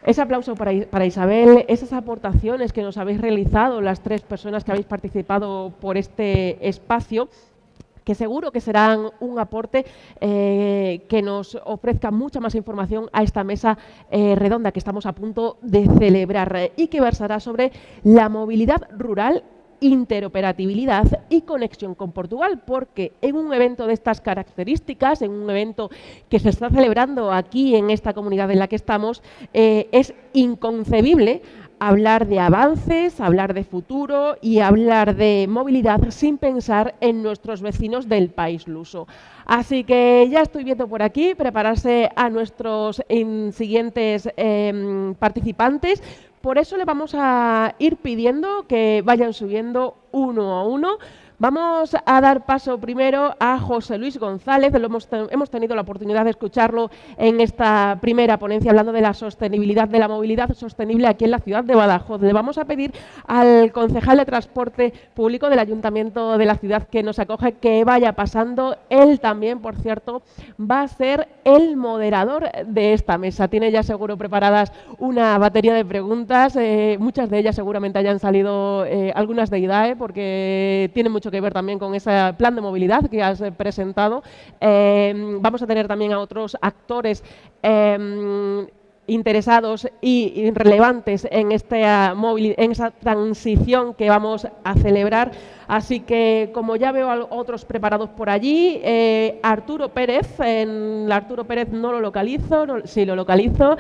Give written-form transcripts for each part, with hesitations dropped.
Ese aplauso para Isabel, esas aportaciones que nos habéis realizado las 3 personas que habéis participado por este espacio, que seguro que serán un aporte que nos ofrezca mucha más información a esta mesa redonda que estamos a punto de celebrar y que versará sobre la movilidad rural, interoperabilidad y conexión con Portugal, porque en un evento de estas características, en un evento que se está celebrando aquí en esta comunidad en la que estamos, es inconcebible hablar de avances, hablar de futuro y hablar de movilidad sin pensar en nuestros vecinos del país luso. Así que ya estoy viendo por aquí prepararse a nuestros siguientes participantes. Por eso le vamos a ir pidiendo que vayan subiendo uno a uno. Vamos a dar paso primero a José Luis González. Hemos tenido la oportunidad de escucharlo en esta primera ponencia hablando de la sostenibilidad, de la movilidad sostenible aquí en la ciudad de Badajoz. Le vamos a pedir al concejal de Transporte Público del Ayuntamiento de la ciudad que nos acoge que vaya pasando. Él también, por cierto, va a ser el moderador de esta mesa. Tiene ya seguro preparadas una batería de preguntas. Muchas de ellas seguramente hayan salido algunas de IDAE porque tienen mucho que ver también con ese plan de movilidad que has presentado. Vamos a tener también a otros actores interesados y relevantes en esta transición que vamos a celebrar. Así que, como ya veo a otros preparados por allí, Arturo Pérez, Arturo Pérez no lo localizo, sí lo localizo.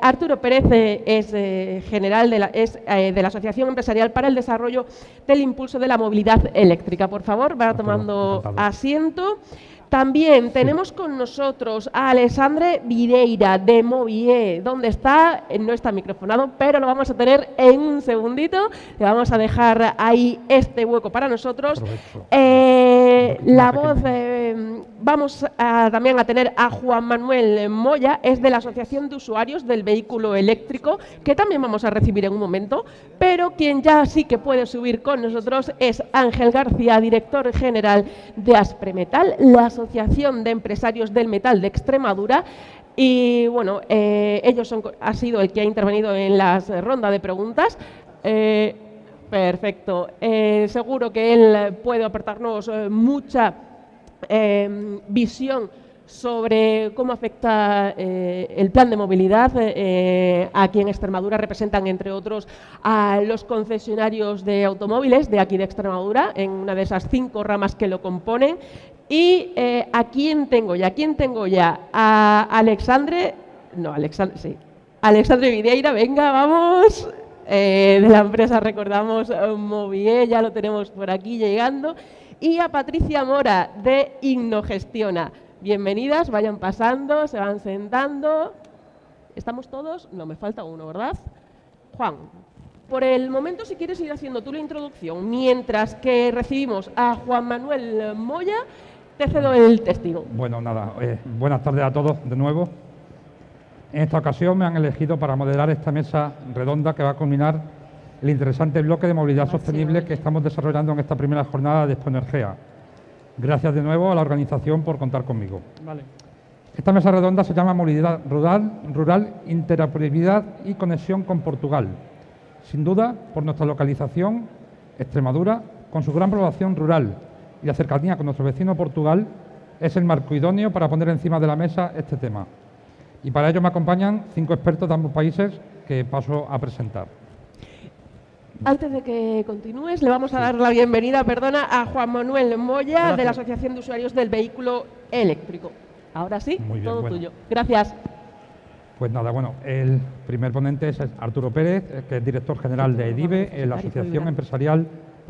Arturo Pérez es general de la Asociación Empresarial para el Desarrollo del Impulso de la Movilidad Eléctrica. Por favor, va tomando asiento. También tenemos con nosotros a Alexandre Videira de Movie. ¿Dónde está? No está microfonado, pero lo vamos a tener en un segundito. Le vamos a dejar ahí este hueco para nosotros. La voz, vamos también a tener a Juan Manuel Moya, es de la Asociación de Usuarios del Vehículo Eléctrico, que también vamos a recibir en un momento, pero quien ya sí que puede subir con nosotros es Ángel García, director general de Aspremetal, la Asociación de Empresarios del Metal de Extremadura. Y bueno, ha sido el que ha intervenido en la ronda de preguntas. Perfecto. Seguro que él puede aportarnos mucha visión sobre cómo afecta el plan de movilidad. Aquí en Extremadura representan, entre otros, a los concesionarios de automóviles de aquí de Extremadura, en una de esas 5 ramas que lo componen. Y ¿a quién tengo ya? A Alexandre Videira, venga, vamos. De la empresa, recordamos, Movie, ya lo tenemos por aquí llegando. Y a Patricia Mora, de Innogestiona. Bienvenidas, vayan pasando, se van sentando. ¿Estamos todos? No, me falta uno, ¿verdad? Juan, por el momento, si quieres ir haciendo tú la introducción, mientras que recibimos a Juan Manuel Moya, te cedo el testigo. Bueno, nada, buenas tardes a todos de nuevo. En esta ocasión me han elegido para moderar esta mesa redonda que va a culminar el interesante bloque de movilidad sostenible que estamos desarrollando en esta primera jornada de Expoenergea. Gracias de nuevo a la organización por contar conmigo. Vale. Esta mesa redonda se llama Movilidad Rural, Interoperabilidad y Conexión con Portugal. Sin duda, por nuestra localización, Extremadura, con su gran población rural y la cercanía con nuestro vecino Portugal, es el marco idóneo para poner encima de la mesa este tema. Y para ello me acompañan 5 expertos de ambos países que paso a presentar. Antes de que continúes, le vamos a dar la bienvenida, a Juan Manuel Moya, Gracias. De la Asociación de Usuarios del Vehículo Eléctrico. Ahora sí, muy bien, todo tuyo. Gracias. Pues nada, bueno, el primer ponente es Arturo Pérez, que es director general de EDIVE, la Asociación Empresarial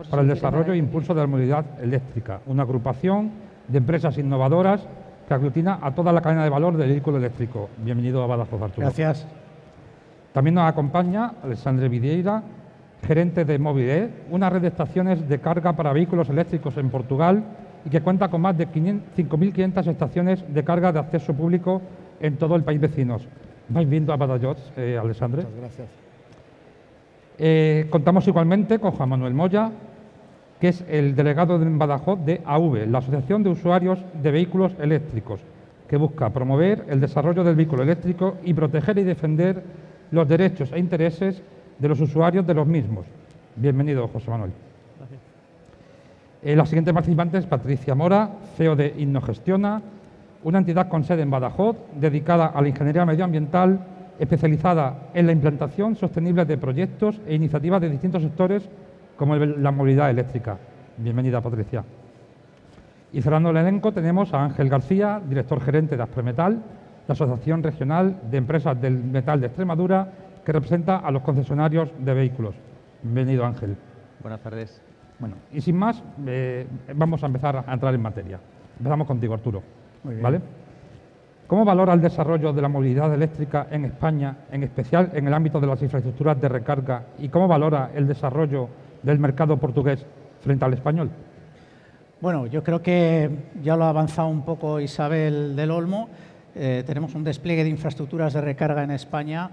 para el Desarrollo e Impulso de la Movilidad Eléctrica, una agrupación de empresas innovadoras que aglutina a toda la cadena de valor del vehículo eléctrico. Bienvenido a Badajoz, Arturo. Gracias. También nos acompaña Alexandre Videira, gerente de Movie, una red de estaciones de carga para vehículos eléctricos en Portugal y que cuenta con más de 5.500 estaciones de carga de acceso público en todo el país vecinos. Bienvenido a Badajoz, Alexandre. Muchas gracias. Contamos igualmente con Juan Manuel Moya, que es el delegado en Badajoz de AV, la Asociación de Usuarios de Vehículos Eléctricos, que busca promover el desarrollo del vehículo eléctrico y proteger y defender los derechos e intereses de los usuarios de los mismos. Bienvenido, José Manuel. Gracias. La siguiente participante es Patricia Mora, CEO de Innogestiona, una entidad con sede en Badajoz, dedicada a la ingeniería medioambiental, especializada en la implantación sostenible de proyectos e iniciativas de distintos sectores, como la movilidad eléctrica. Bienvenida, Patricia. Y cerrando el elenco tenemos a Ángel García, director gerente de Aspremetal, la Asociación Regional de Empresas del Metal de Extremadura, que representa a los concesionarios de vehículos. Bienvenido, Ángel. Buenas tardes. Bueno, y sin más, vamos a empezar a entrar en materia. Empezamos contigo, Arturo. Muy bien. ¿Vale? ¿Cómo valora el desarrollo de la movilidad eléctrica en España, en especial en el ámbito de las infraestructuras de recarga? ¿Y cómo valora el desarrollo del mercado portugués frente al español? Bueno, yo creo que ya lo ha avanzado un poco Isabel del Olmo. Tenemos un despliegue de infraestructuras de recarga en España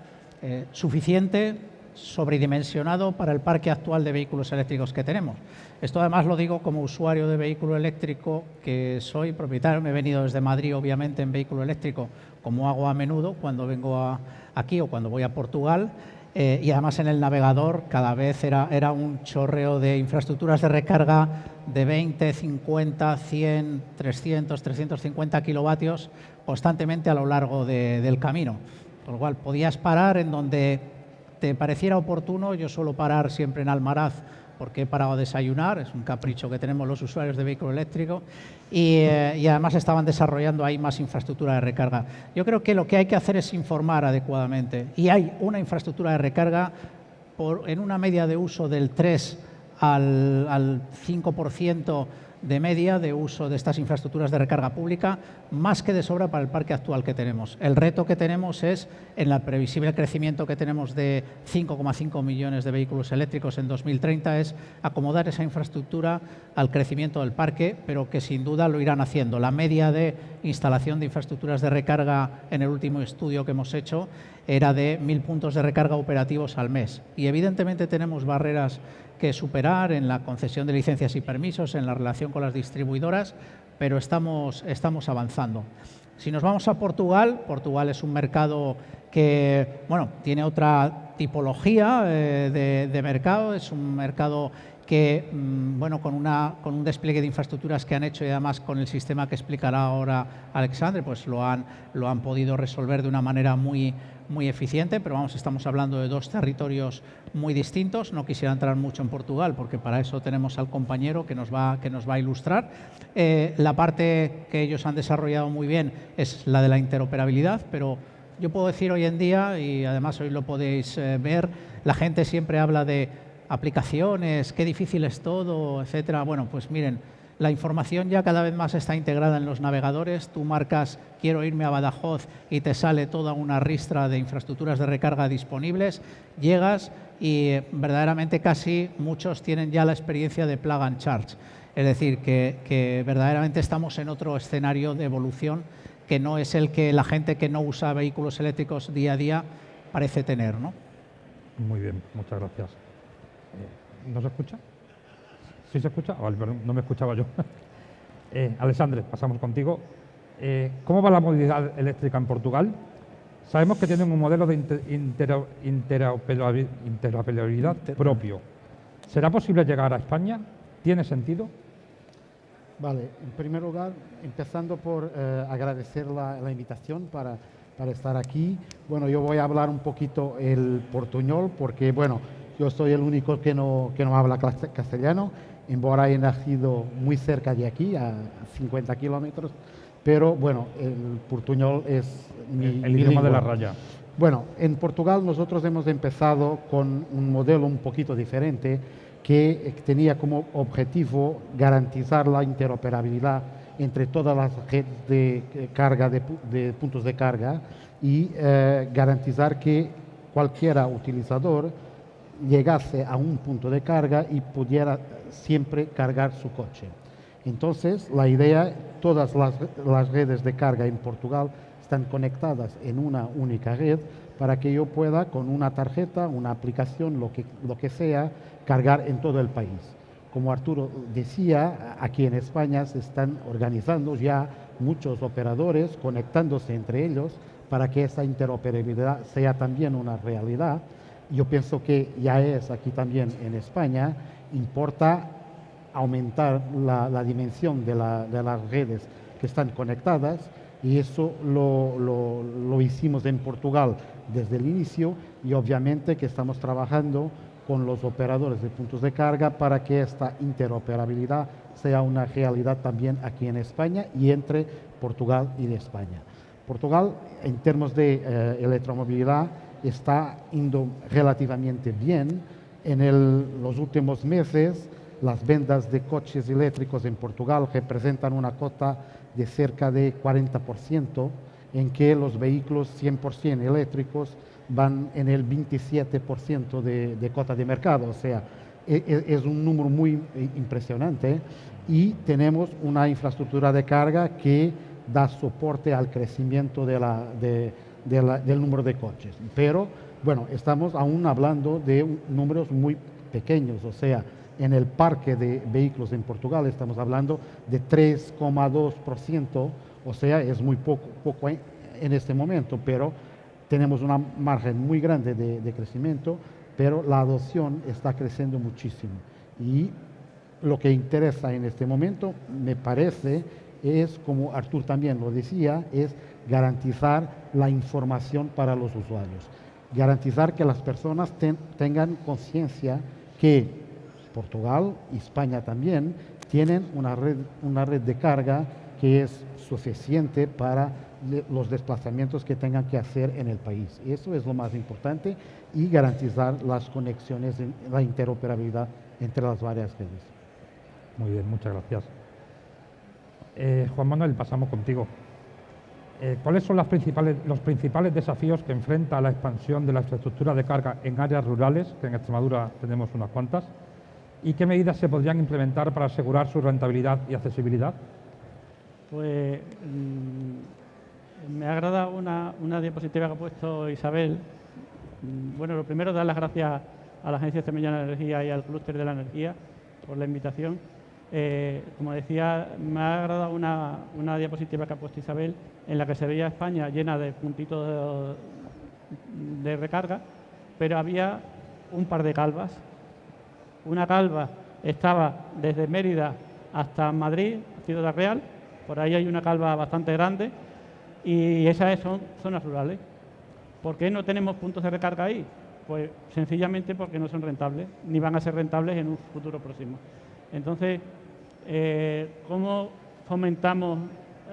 suficiente, sobredimensionado para el parque actual de vehículos eléctricos que tenemos. Esto además lo digo como usuario de vehículo eléctrico, que soy propietario. Me he venido desde Madrid, obviamente, en vehículo eléctrico, como hago a menudo cuando vengo aquí o cuando voy a Portugal. Y además en el navegador cada vez era un chorreo de infraestructuras de recarga de 20, 50, 100, 300, 350 kilovatios constantemente a lo largo del camino. Con lo cual podías parar en donde te pareciera oportuno. Yo suelo parar siempre en Almaraz porque he parado a desayunar, es un capricho que tenemos los usuarios de vehículo eléctrico, y además estaban desarrollando ahí más infraestructura de recarga. Yo creo que lo que hay que hacer es informar adecuadamente, y hay una infraestructura de recarga en una media de uso del 3 al 5% de media de uso de estas infraestructuras de recarga pública, más que de sobra para el parque actual que tenemos. El reto que tenemos es, en el previsible crecimiento que tenemos de 5,5 millones de vehículos eléctricos en 2030, es acomodar esa infraestructura al crecimiento del parque, pero que sin duda lo irán haciendo. La media de instalación de infraestructuras de recarga en el último estudio que hemos hecho era de 1.000 puntos de recarga operativos al mes. Y evidentemente tenemos barreras que superar en la concesión de licencias y permisos, en la relación con las distribuidoras, pero estamos avanzando. Si nos vamos a Portugal, Portugal es un mercado que, bueno, tiene otra tipología de mercado, es un mercado que, bueno, con un despliegue de infraestructuras que han hecho, y además con el sistema que explicará ahora Alexandre, pues lo han podido resolver de una manera muy eficiente, pero vamos, estamos hablando de dos territorios muy distintos. No quisiera entrar mucho en Portugal porque para eso tenemos al compañero que nos va a ilustrar. La parte que ellos han desarrollado muy bien es la de la interoperabilidad, pero yo puedo decir hoy en día, y además hoy lo podéis ver, la gente siempre habla de aplicaciones, qué difícil es todo, etcétera. Bueno, pues miren, la información ya cada vez más está integrada en los navegadores. Tú marcas quiero irme a Badajoz y te sale toda una ristra de infraestructuras de recarga disponibles. Llegas y verdaderamente casi muchos tienen ya la experiencia de plug and charge. Es decir, que verdaderamente estamos en otro escenario de evolución que no es el que la gente que no usa vehículos eléctricos día a día parece tener, ¿no? Muy bien, muchas gracias. ¿No se escucha? ¿Sí se escucha? Vale, perdón, no me escuchaba yo. Alexandre, pasamos contigo. ¿Cómo va la movilidad eléctrica en Portugal? Sabemos que tienen un modelo de interoperabilidad propio. ¿Será posible llegar a España? ¿Tiene sentido? Vale, en primer lugar, empezando por agradecer la invitación para estar aquí. Bueno, yo voy a hablar un poquito el portuñol porque, bueno, yo soy el único que no habla castellano, embora haya nacido muy cerca de aquí, a 50 kilómetros, pero bueno, el portuñol es el idioma de la raya. Bueno, en Portugal nosotros hemos empezado con un modelo un poquito diferente que tenía como objetivo garantizar la interoperabilidad entre todas las redes de carga, de puntos de carga, y garantizar que cualquier utilizador llegase a un punto de carga y pudiera siempre cargar su coche. Entonces, la idea, todas las redes de carga en Portugal están conectadas en una única red para que yo pueda, con una tarjeta, una aplicación, lo que sea, cargar en todo el país. Como Arturo decía, aquí en España se están organizando ya muchos operadores, conectándose entre ellos para que esa interoperabilidad sea también una realidad. Yo pienso que ya es aquí también en España, importa aumentar la dimensión de las redes que están conectadas, y eso lo hicimos en Portugal desde el inicio, y obviamente que estamos trabajando con los operadores de puntos de carga para que esta interoperabilidad sea una realidad también aquí en España y entre Portugal y de España. Portugal, en términos de electromovilidad, está yendo relativamente bien. En los últimos meses, las ventas de coches eléctricos en Portugal representan una cota de cerca de 40%, en que los vehículos 100% eléctricos van en el 27% de cota de mercado. O sea, es un número muy impresionante, y tenemos una infraestructura de carga que da soporte al crecimiento del número de coches. Pero, bueno, estamos aún hablando de números muy pequeños. O sea, en el parque de vehículos en Portugal estamos hablando de 3,2%, o sea, es muy poco en este momento, pero tenemos una margen muy grande de crecimiento, pero la adopción está creciendo muchísimo. Y lo que interesa en este momento, me parece, es, como Artur también lo decía, es garantizar la información para los usuarios. Garantizar que las personas tengan conciencia que Portugal y España también tienen una red de carga que es suficiente para los desplazamientos que tengan que hacer en el país. Eso es lo más importante, y garantizar las conexiones, la interoperabilidad entre las varias redes. Muy bien, muchas gracias. Juan Manuel, pasamos contigo. ¿Cuáles son los principales desafíos que enfrenta la expansión de la infraestructura de carga en áreas rurales, que en Extremadura tenemos unas cuantas, y qué medidas se podrían implementar para asegurar su rentabilidad y accesibilidad? Pues me agrada una diapositiva que ha puesto Isabel. Bueno, lo primero, dar las gracias a la Agencia Extremeña de Energía y al Clúster de la Energía por la invitación. Como decía, me ha agradado una diapositiva que ha puesto Isabel, en la que se veía España llena de puntitos de recarga, pero había un par de calvas. Una calva estaba desde Mérida hasta Madrid, Ciudad Real. Por ahí hay una calva bastante grande, y esas son zonas rurales. ¿Por qué no tenemos puntos de recarga ahí? Pues sencillamente porque no son rentables, ni van a ser rentables en un futuro próximo. Entonces, ¿cómo fomentamos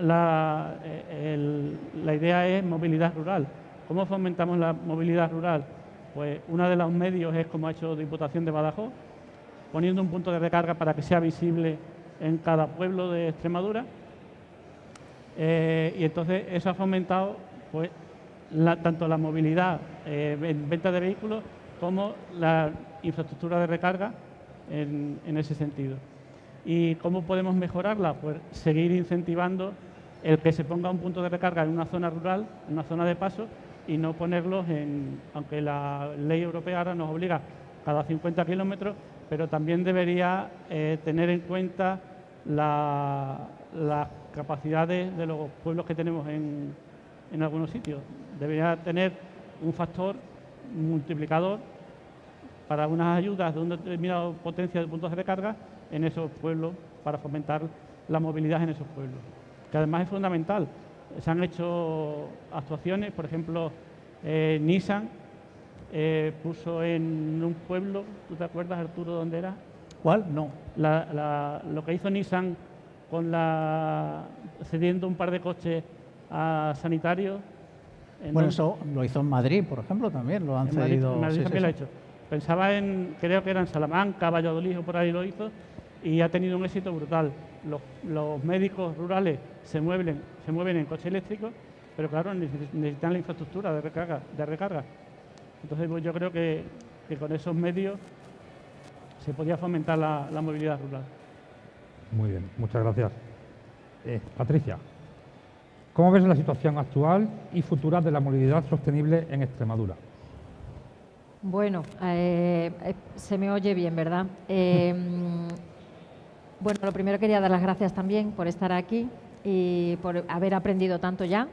la idea es movilidad rural? ¿Cómo fomentamos la movilidad rural? Pues uno de los medios es, como ha hecho Diputación de Badajoz, poniendo un punto de recarga para que sea visible en cada pueblo de Extremadura. Y entonces eso ha fomentado, pues, tanto la movilidad en venta de vehículos como la infraestructura de recarga en ese sentido. ¿Y cómo podemos mejorarla? Pues seguir incentivando el que se ponga un punto de recarga en una zona rural, en una zona de paso, y no ponerlos aunque la ley europea ahora nos obliga cada 50 kilómetros, pero también debería tener en cuenta las capacidades de los pueblos que tenemos en algunos sitios. Debería tener un factor multiplicador para unas ayudas de una determinada potencia de puntos de recarga en esos pueblos, para fomentar la movilidad en esos pueblos, que además es fundamental. Se han hecho actuaciones, por ejemplo, Nissan puso en un pueblo, ¿tú te acuerdas, Arturo, dónde era? ¿Cuál? No. Lo que hizo Nissan cediendo un par de coches a sanitarios. Bueno, eso lo hizo en Madrid, por ejemplo, también lo han cedido. En Madrid sí, también sí, lo ha hecho. Pensaba creo que era en Salamanca, Valladolid o por ahí lo hizo, y ha tenido un éxito brutal. Los médicos rurales se mueven en coche eléctrico, pero claro, necesitan la infraestructura de recarga. Entonces, pues yo creo que con esos medios se podía fomentar la movilidad rural. Muy bien, muchas gracias. Patricia, ¿cómo ves la situación actual y futura de la movilidad sostenible en Extremadura? Bueno, se me oye bien, ¿verdad? Bueno, lo primero quería dar las gracias también por estar aquí y por haber aprendido tanto ya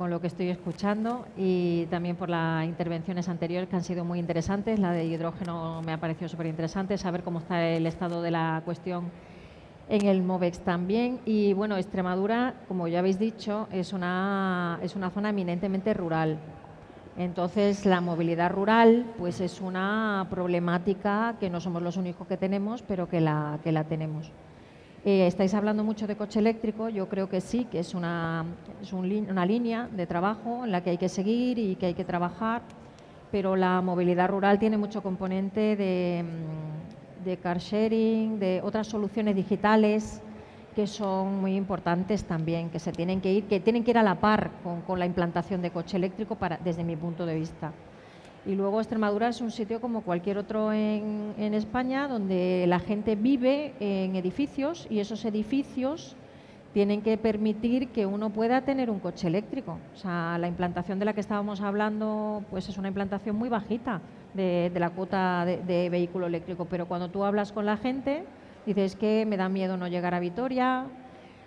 lo que estoy escuchando y también por las intervenciones anteriores que han sido muy interesantes. La de hidrógeno me ha parecido súper interesante, saber cómo está el estado de la cuestión en el MOVEX también. Y bueno, Extremadura, como ya habéis dicho, es una zona eminentemente rural. Entonces, la movilidad rural pues es una problemática que no somos los únicos que tenemos, pero que la tenemos. Estáis hablando mucho de coche eléctrico, yo creo que sí, que es una línea de trabajo en la que hay que seguir y que hay que trabajar, pero la movilidad rural tiene mucho componente de car sharing, de otras soluciones digitales que son muy importantes también, que tienen que ir a la par con la implantación de coche eléctrico desde mi punto de vista. Y luego Extremadura es un sitio como cualquier otro en España, donde la gente vive en edificios y esos edificios tienen que permitir que uno pueda tener un coche eléctrico. O sea, la implantación de la que estábamos hablando pues es una implantación muy bajita de la cuota de vehículo eléctrico, pero cuando tú hablas con la gente, dices que me da miedo no llegar a Vitoria,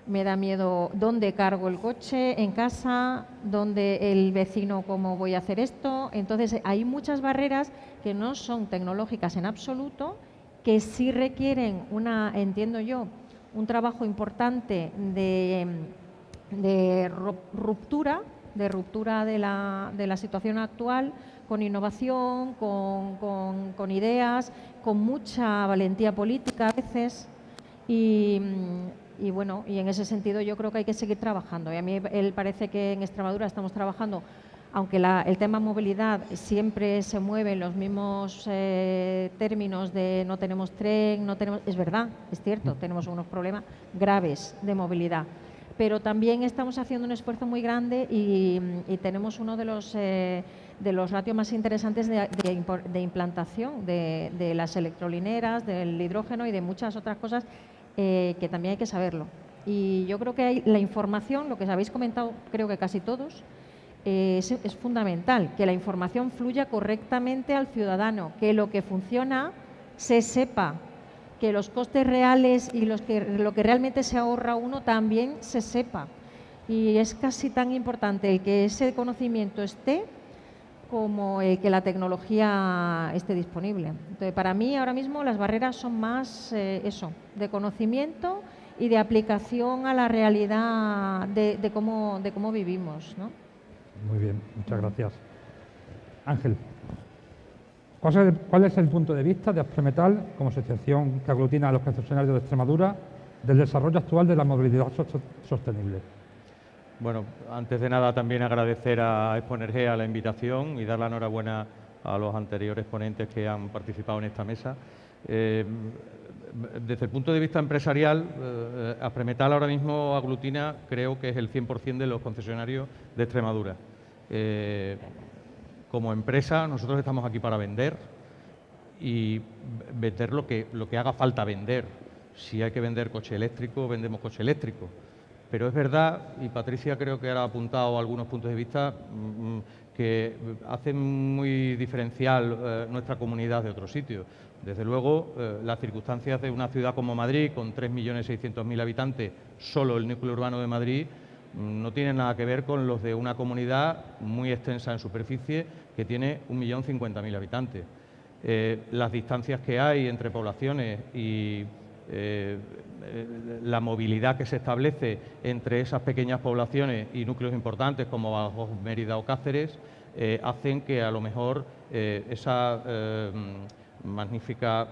me da miedo dónde cargo el coche, en casa, dónde el vecino, cómo voy a hacer esto. Entonces, hay muchas barreras que no son tecnológicas en absoluto, que sí requieren entiendo yo, un trabajo importante de ruptura de la situación actual, con innovación, con ideas, con mucha valentía política a veces. Y bueno, y en ese sentido yo creo que hay que seguir trabajando. Y a mí parece que en Extremadura estamos trabajando, aunque el tema movilidad siempre se mueve en los mismos términos de no tenemos tren, es verdad, es cierto, tenemos unos problemas graves de movilidad. Pero también estamos haciendo un esfuerzo muy grande y tenemos uno de los ratios más interesantes de implantación de las electrolineras, del hidrógeno y de muchas otras cosas que también hay que saberlo. Y yo creo que la información, lo que habéis comentado, creo que casi todos, es fundamental, que la información fluya correctamente al ciudadano, que lo que funciona se sepa, que los costes reales y lo que realmente se ahorra uno también se sepa. Y es casi tan importante el que ese conocimiento esté como el que la tecnología esté disponible. Entonces, para mí ahora mismo las barreras son más de conocimiento y de aplicación a la realidad de cómo vivimos, ¿no? Muy bien, muchas gracias. Ángel, ¿cuál es el punto de vista de Aspremetal, como asociación que aglutina a los concesionarios de Extremadura, del desarrollo actual de la movilidad sostenible? Bueno, antes de nada también agradecer a Expoenergía la invitación y dar la enhorabuena a los anteriores ponentes que han participado en esta mesa. Desde el punto de vista empresarial, Aspremetal ahora mismo aglutina, creo que es el 100% de los concesionarios de Extremadura. Como empresa, nosotros estamos aquí para vender y vender lo que haga falta vender. Si hay que vender coche eléctrico, vendemos coche eléctrico. Pero es verdad, y Patricia creo que ha apuntado algunos puntos de vista que hacen muy diferencial nuestra comunidad de otros sitios. Desde luego, las circunstancias de una ciudad como Madrid, con 3.600.000 habitantes, solo el núcleo urbano de Madrid, no tienen nada que ver con los de una comunidad muy extensa en superficie que tiene 1.050.000 habitantes. Las distancias que hay entre poblaciones y la movilidad que se establece entre esas pequeñas poblaciones y núcleos importantes como Badajoz, Mérida o Cáceres hacen que a lo mejor esa magnífica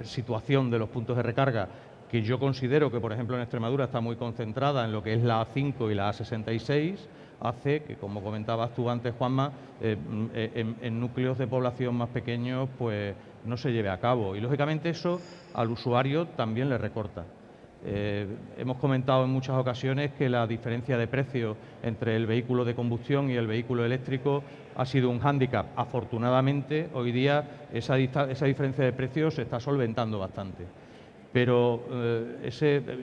situación de los puntos de recarga, que yo considero que, por ejemplo, en Extremadura está muy concentrada en lo que es la A5 y la A66, hace que, como comentabas tú antes, Juanma, en núcleos de población más pequeños pues no se lleve a cabo. Y, lógicamente, eso al usuario también le recorta. Hemos comentado en muchas ocasiones que la diferencia de precio entre el vehículo de combustión y el vehículo eléctrico ha sido un hándicap. Afortunadamente, hoy día esa diferencia de precios se está solventando bastante. Pero,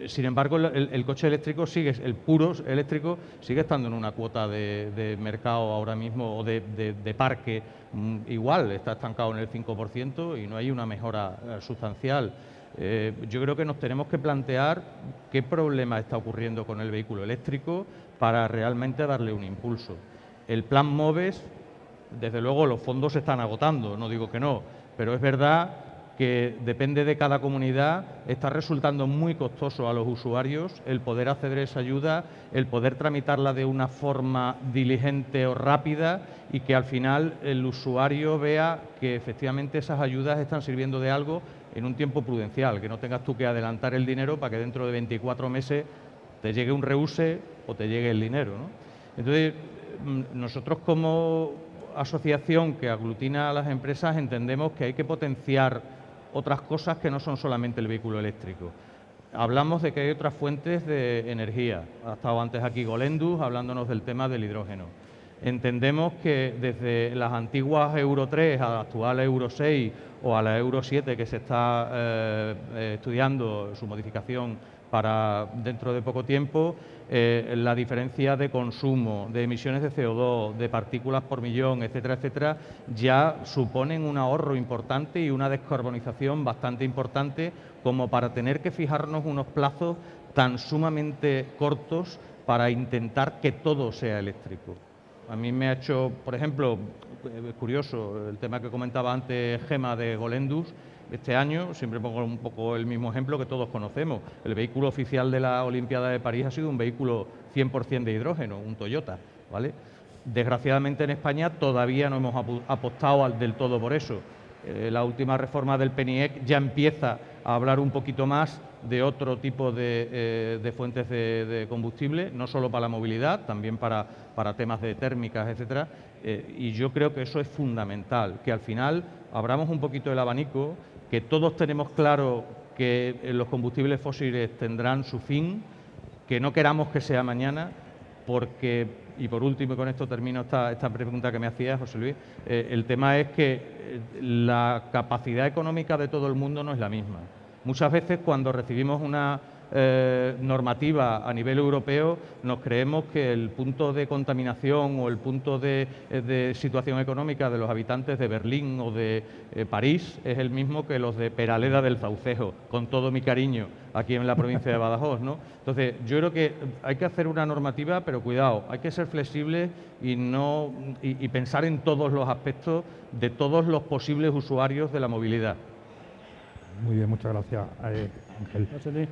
sin embargo, el coche eléctrico el puro eléctrico sigue estando en una cuota de mercado ahora mismo, o de parque igual, está estancado en el 5% y no hay una mejora sustancial. Yo creo que nos tenemos que plantear qué problema está ocurriendo con el vehículo eléctrico para realmente darle un impulso. El plan MOVES, desde luego los fondos se están agotando, no digo que no, pero es verdad que depende de cada comunidad, está resultando muy costoso a los usuarios el poder acceder a esa ayuda, el poder tramitarla de una forma diligente o rápida y que al final el usuario vea que efectivamente esas ayudas están sirviendo de algo en un tiempo prudencial, que no tengas tú que adelantar el dinero para que dentro de 24 meses te llegue un reúse o te llegue el dinero, ¿no? Entonces, nosotros como asociación que aglutina a las empresas entendemos que hay que potenciar otras cosas que no son solamente el vehículo eléctrico. Hablamos de que hay otras fuentes de energía. Ha estado antes aquí Golendus hablándonos del tema del hidrógeno. Entendemos que desde las antiguas Euro 3 a la actual Euro 6 o a la Euro 7 que se está estudiando su modificación para dentro de poco tiempo, la diferencia de consumo, de emisiones de CO2, de partículas por millón, etcétera, etcétera, ya suponen un ahorro importante y una descarbonización bastante importante como para tener que fijarnos unos plazos tan sumamente cortos para intentar que todo sea eléctrico. A mí me ha hecho, por ejemplo, curioso el tema que comentaba antes Gema de Golendus. Este año, siempre pongo un poco el mismo ejemplo que todos conocemos, el vehículo oficial de la Olimpiada de París ha sido un vehículo 100% de hidrógeno, un Toyota, ¿vale? Desgraciadamente en España todavía no hemos apostado del todo por eso. La última reforma del PNIEC ya empieza a hablar un poquito más de otro tipo de fuentes de combustible, no solo para la movilidad, también para temas de térmicas, etcétera. Y yo creo que eso es fundamental, que al final abramos un poquito el abanico, que todos tenemos claro que los combustibles fósiles tendrán su fin, que no queramos que sea mañana, porque, y por último, y con esto termino esta pregunta que me hacía José Luis, el tema es que la capacidad económica de todo el mundo no es la misma. Muchas veces cuando recibimos una normativa a nivel europeo nos creemos que el punto de contaminación o el punto de situación económica de los habitantes de Berlín o de París es el mismo que los de Peraleda del Saucejo, con todo mi cariño, aquí en la provincia de Badajoz, ¿no? Entonces, yo creo que hay que hacer una normativa, pero cuidado, hay que ser flexibles y pensar en todos los aspectos de todos los posibles usuarios de la movilidad. Muy bien, muchas gracias, Ángel. José Luis,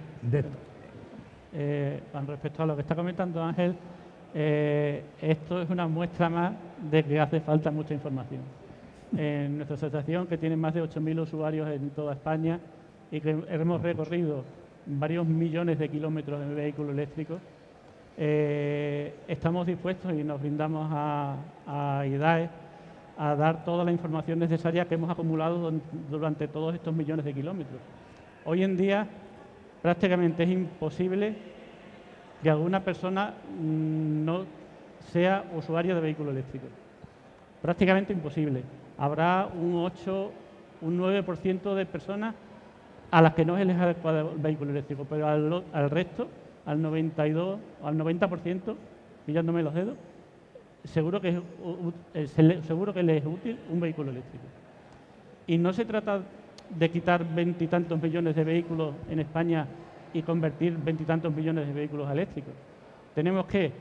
con respecto a lo que está comentando Ángel, esto es una muestra más de que hace falta mucha información. En nuestra asociación, que tiene más de 8.000 usuarios en toda España y que hemos recorrido varios millones de kilómetros de vehículos eléctricos, estamos dispuestos y nos brindamos a IDAE a dar toda la información necesaria que hemos acumulado durante todos estos millones de kilómetros. Hoy en día prácticamente es imposible que alguna persona no sea usuario de vehículo eléctrico. Prácticamente imposible. Habrá un 8, un 9% de personas a las que no se les adecuado el vehículo eléctrico, pero al resto, al 92, al 90%, pillándome los dedos, seguro que les es útil un vehículo eléctrico. Y no se trata de quitar 20 y tantos millones de vehículos en España y convertir 20 y tantos millones de vehículos eléctricos. Tenemos que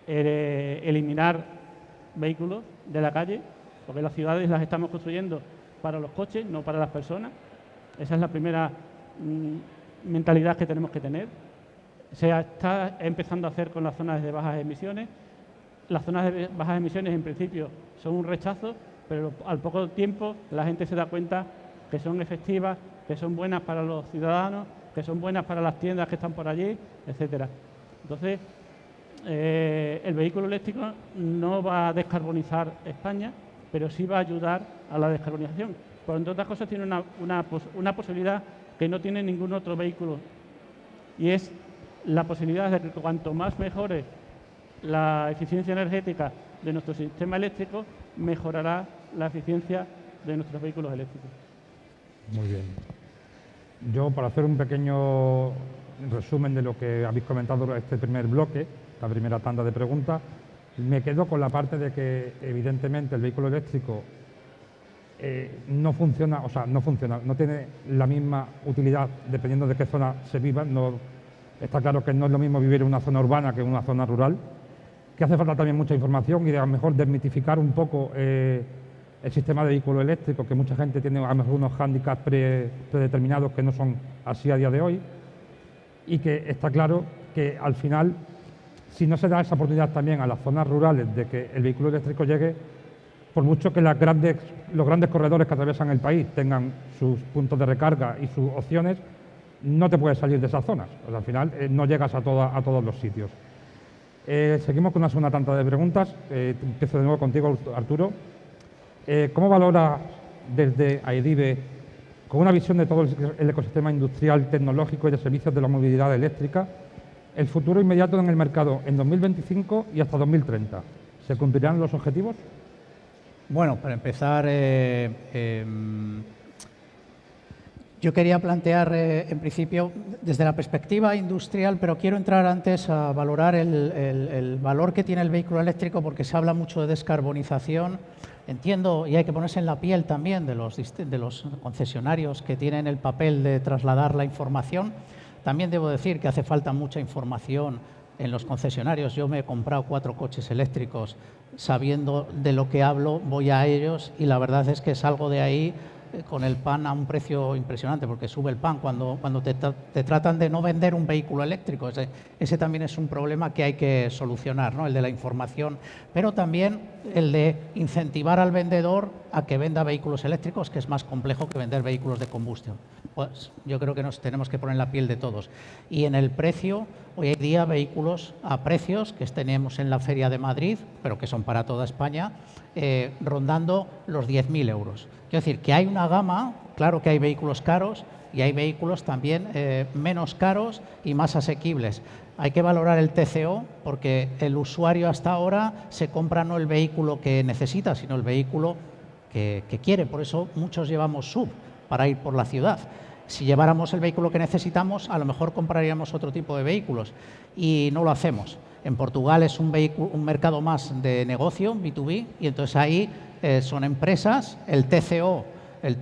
eliminar vehículos de la calle, porque las ciudades las estamos construyendo para los coches, no para las personas. Esa es la primera mentalidad que tenemos que tener. Se está empezando a hacer con las zonas de bajas emisiones. Las zonas de bajas emisiones, en principio, son un rechazo, pero al poco tiempo la gente se da cuenta que son efectivas, que son buenas para los ciudadanos, que son buenas para las tiendas que están por allí, etcétera. Entonces, el vehículo eléctrico no va a descarbonizar España, pero sí va a ayudar a la descarbonización. Pero, entre otras cosas, tiene una posibilidad que no tiene ningún otro vehículo, y es la posibilidad de que cuanto más mejore la eficiencia energética de nuestro sistema eléctrico, mejorará la eficiencia de nuestros vehículos eléctricos. Muy bien. Yo, para hacer un pequeño resumen de lo que habéis comentado este primer bloque, la primera tanda de preguntas, me quedo con la parte de que, evidentemente, el vehículo eléctrico no funciona, no tiene la misma utilidad dependiendo de qué zona se viva. No, está claro que no es lo mismo vivir en una zona urbana que en una zona rural, que hace falta también mucha información y a lo mejor desmitificar un poco el sistema de vehículo eléctrico, que mucha gente tiene a lo mejor unos hándicaps predeterminados que no son así a día de hoy, y que está claro que al final, si no se da esa oportunidad también a las zonas rurales de que el vehículo eléctrico llegue, por mucho que los grandes corredores que atraviesan el país tengan sus puntos de recarga y sus opciones, no te puedes salir de esas zonas. O sea, al final no llegas a todos los sitios. Seguimos con una segunda tanda de preguntas. Empiezo de nuevo contigo, Arturo. ¿Cómo valora desde AEDIBE, con una visión de todo el ecosistema industrial, tecnológico y de servicios de la movilidad eléctrica, el futuro inmediato en el mercado en 2025 y hasta 2030? ¿Se cumplirán los objetivos? Bueno, para empezar, yo quería plantear, en principio, desde la perspectiva industrial, pero quiero entrar antes a valorar el valor que tiene el vehículo eléctrico, porque se habla mucho de descarbonización. Entiendo, y hay que ponerse en la piel también de los concesionarios que tienen el papel de trasladar la información. También debo decir que hace falta mucha información en los concesionarios. Yo me he comprado 4 coches eléctricos sabiendo de lo que hablo, voy a ellos y la verdad es que salgo de ahí con el pan a un precio impresionante, porque sube el pan cuando te tratan de no vender un vehículo eléctrico. Ese también es un problema que hay que solucionar, ¿no? El de la información, pero también el de incentivar al vendedor a que venda vehículos eléctricos, que es más complejo que vender vehículos de combustión. Pues yo creo que nos tenemos que poner en la piel de todos. Y en el precio, hoy en día vehículos a precios que tenemos en la Feria de Madrid, pero que son para toda España, rondando los 10.000 euros. Quiero decir que hay una gama, claro que hay vehículos caros y hay vehículos también menos caros y más asequibles. Hay que valorar el TCO, porque el usuario hasta ahora se compra no el vehículo que necesita, sino el vehículo que quiere. Por eso muchos llevamos SUV para ir por la ciudad. Si lleváramos el vehículo que necesitamos, a lo mejor compraríamos otro tipo de vehículos y no lo hacemos. En Portugal es un mercado más de negocio, B2B, y entonces ahí son empresas, el TCO, el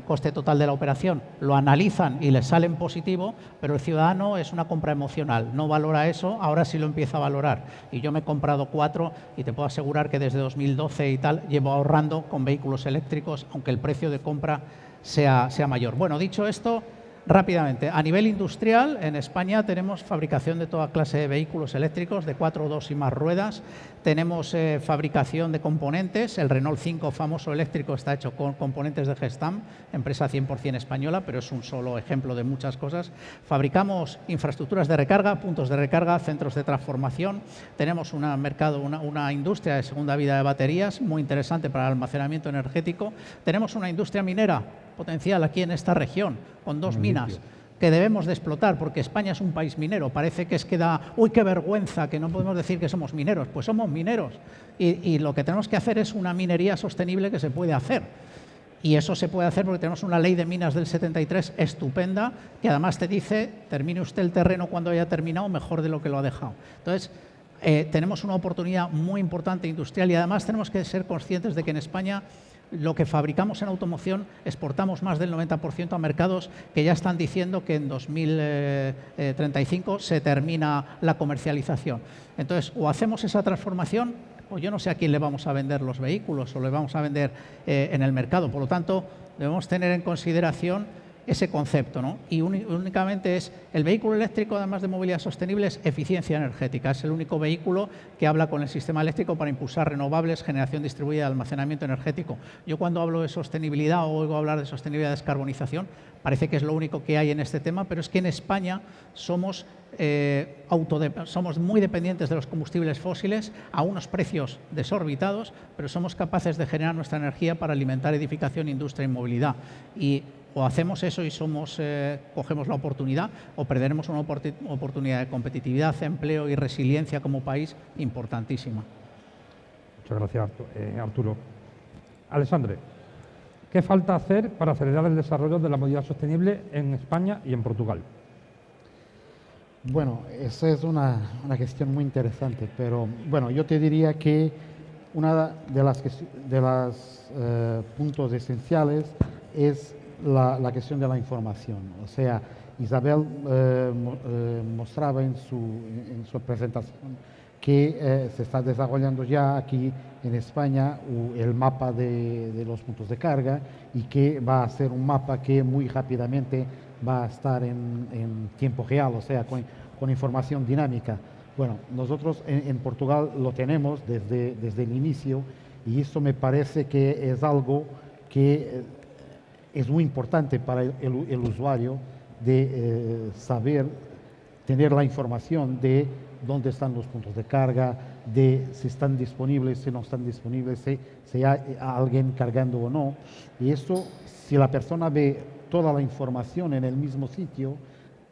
coste total de la operación, lo analizan y les sale en positivo, pero el ciudadano es una compra emocional, no valora eso, ahora sí lo empieza a valorar. Y yo me he comprado 4 y te puedo asegurar que desde 2012 y tal llevo ahorrando con vehículos eléctricos, aunque el precio de compra sea mayor. Bueno, dicho esto, rápidamente, a nivel industrial, en España tenemos fabricación de toda clase de vehículos eléctricos de 4, 2 y más ruedas. Tenemos fabricación de componentes. El Renault 5 famoso eléctrico está hecho con componentes de Gestam, empresa 100% española, pero es un solo ejemplo de muchas cosas. Fabricamos infraestructuras de recarga, puntos de recarga, centros de transformación. Tenemos una industria de segunda vida de baterías muy interesante para el almacenamiento energético. Tenemos una industria minera potencial aquí en esta región, con 2 minas que debemos de explotar, porque España es un país minero. Parece que es que da, uy, qué vergüenza, que no podemos decir que somos mineros. Pues somos mineros. Y lo que tenemos que hacer es una minería sostenible que se puede hacer. Y eso se puede hacer porque tenemos una ley de minas del 73 estupenda, que además te dice, termine usted el terreno cuando haya terminado, mejor de lo que lo ha dejado. Entonces, tenemos una oportunidad muy importante industrial y además tenemos que ser conscientes de que en España lo que fabricamos en automoción exportamos más del 90% a mercados que ya están diciendo que en 2035 se termina la comercialización. Entonces, o hacemos esa transformación, o yo no sé a quién le vamos a vender los vehículos o le vamos a vender en el mercado. Por lo tanto, debemos tener en consideración ese concepto, ¿no? Y únicamente es el vehículo eléctrico, además de movilidad sostenible, es eficiencia energética. Es el único vehículo que habla con el sistema eléctrico para impulsar renovables, generación distribuida y almacenamiento energético. Yo cuando hablo de sostenibilidad o oigo hablar de sostenibilidad y descarbonización, parece que es lo único que hay en este tema, pero es que en España somos muy dependientes de los combustibles fósiles a unos precios desorbitados, pero somos capaces de generar nuestra energía para alimentar edificación, industria y movilidad. Y o hacemos eso y cogemos la oportunidad, o perderemos una oportunidad de competitividad, empleo y resiliencia como país importantísima. Muchas gracias, Arturo. Alexandre, ¿qué falta hacer para acelerar el desarrollo de la movilidad sostenible en España y en Portugal? Bueno, esa es una cuestión muy interesante, pero bueno, yo te diría que una de las puntos esenciales es la cuestión de la información. O sea, Isabel mostraba en su presentación que se está desarrollando ya aquí en España el mapa de los puntos de carga y que va a ser un mapa que muy rápidamente va a estar en tiempo real, o sea, con información dinámica. Bueno, nosotros en Portugal lo tenemos desde el inicio y eso me parece que es algo que es muy importante para el usuario de saber, tener la información de dónde están los puntos de carga, de si están disponibles, si no están disponibles, si hay alguien cargando o no. Y eso, si la persona ve toda la información en el mismo sitio,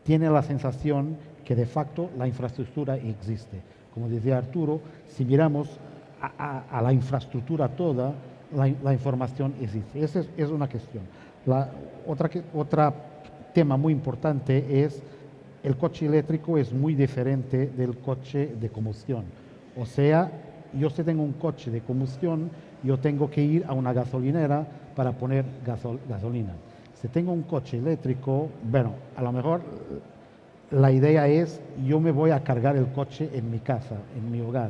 tiene la sensación que de facto la infraestructura existe. Como decía Arturo, si miramos a la infraestructura toda, la información existe. Esa es una cuestión. Otra tema muy importante es el coche eléctrico es muy diferente del coche de combustión. O sea, yo si tengo un coche de combustión, yo tengo que ir a una gasolinera para poner gasolina. Si tengo un coche eléctrico, bueno, a lo mejor la idea es yo me voy a cargar el coche en mi casa, en mi hogar.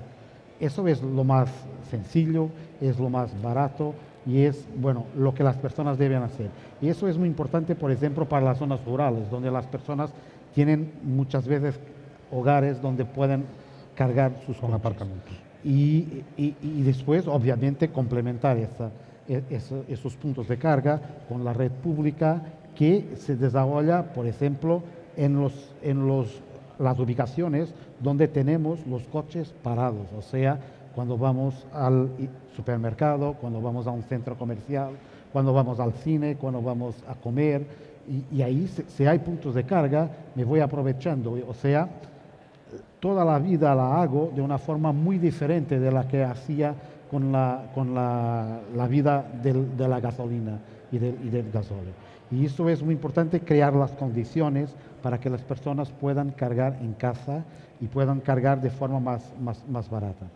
Eso es lo más sencillo, es lo más barato y es, bueno, lo que las personas deben hacer. Y eso es muy importante, por ejemplo, para las zonas rurales, donde las personas tienen muchas veces hogares donde pueden cargar sus aparcamientos. Y después, obviamente, complementar esos puntos de carga con la red pública que se desarrolla, por ejemplo, en las ubicaciones donde tenemos los coches parados. O sea, cuando vamos al supermercado, cuando vamos a un centro comercial, cuando vamos al cine, cuando vamos a comer. Y ahí, si hay puntos de carga, me voy aprovechando. O sea, toda la vida la hago de una forma muy diferente de la que hacía con la vida de la gasolina y del gasóleo. Y eso es muy importante, crear las condiciones para que las personas puedan cargar en casa y puedan cargar de forma más barata.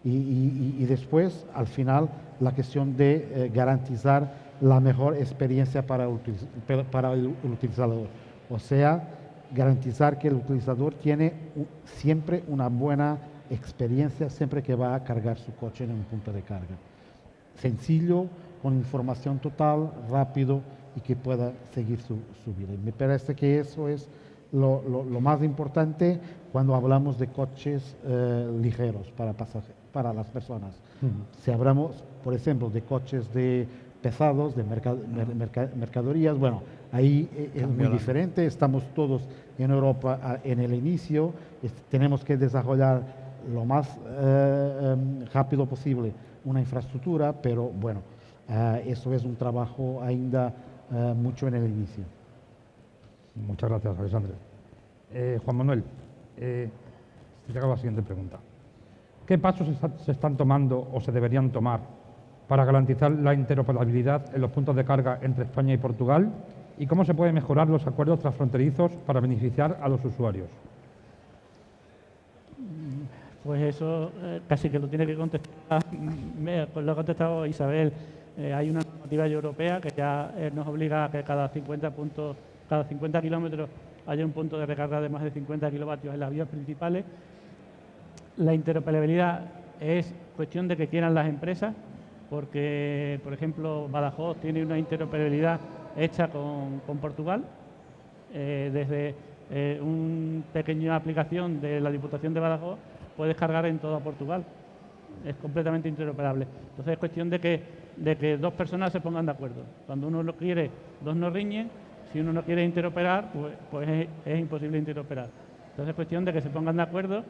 Y después, al final, la cuestión de garantizar la mejor experiencia para el utilizador. O sea, garantizar que el utilizador tiene siempre una buena experiencia siempre que va a cargar su coche en un punto de carga. Sencillo, con información total, rápido y que pueda seguir su vida. Y me parece que eso es lo más importante cuando hablamos de coches ligeros para las personas. Si hablamos, por ejemplo, de coches pesados, de mercaderías, bueno, ahí es muy diferente. Estamos todos en Europa en el inicio, tenemos que desarrollar lo más rápido posible una infraestructura, pero bueno, eso es un trabajo ainda mucho en el inicio. Muchas gracias, Alexandre. Juan Manuel, te hago la siguiente pregunta. ¿Qué pasos se están tomando o se deberían tomar para garantizar la interoperabilidad en los puntos de carga entre España y Portugal? ¿Y cómo se pueden mejorar los acuerdos transfronterizos para beneficiar a los usuarios? Pues eso casi que lo tiene que contestar, pues lo ha contestado Isabel. Hay una normativa europea que ya nos obliga a que cada 50 kilómetros haya un punto de recarga de más de 50 kilovatios en las vías principales. La interoperabilidad es cuestión de que quieran las empresas, porque, por ejemplo, Badajoz tiene una interoperabilidad hecha con Portugal, desde una pequeña aplicación de la Diputación de Badajoz puedes cargar en toda Portugal, es completamente interoperable. Entonces es cuestión de que dos personas se pongan de acuerdo. Cuando uno lo quiere, dos no riñen. Si uno no quiere interoperar, pues es imposible interoperar. Entonces es cuestión de que se pongan de acuerdo,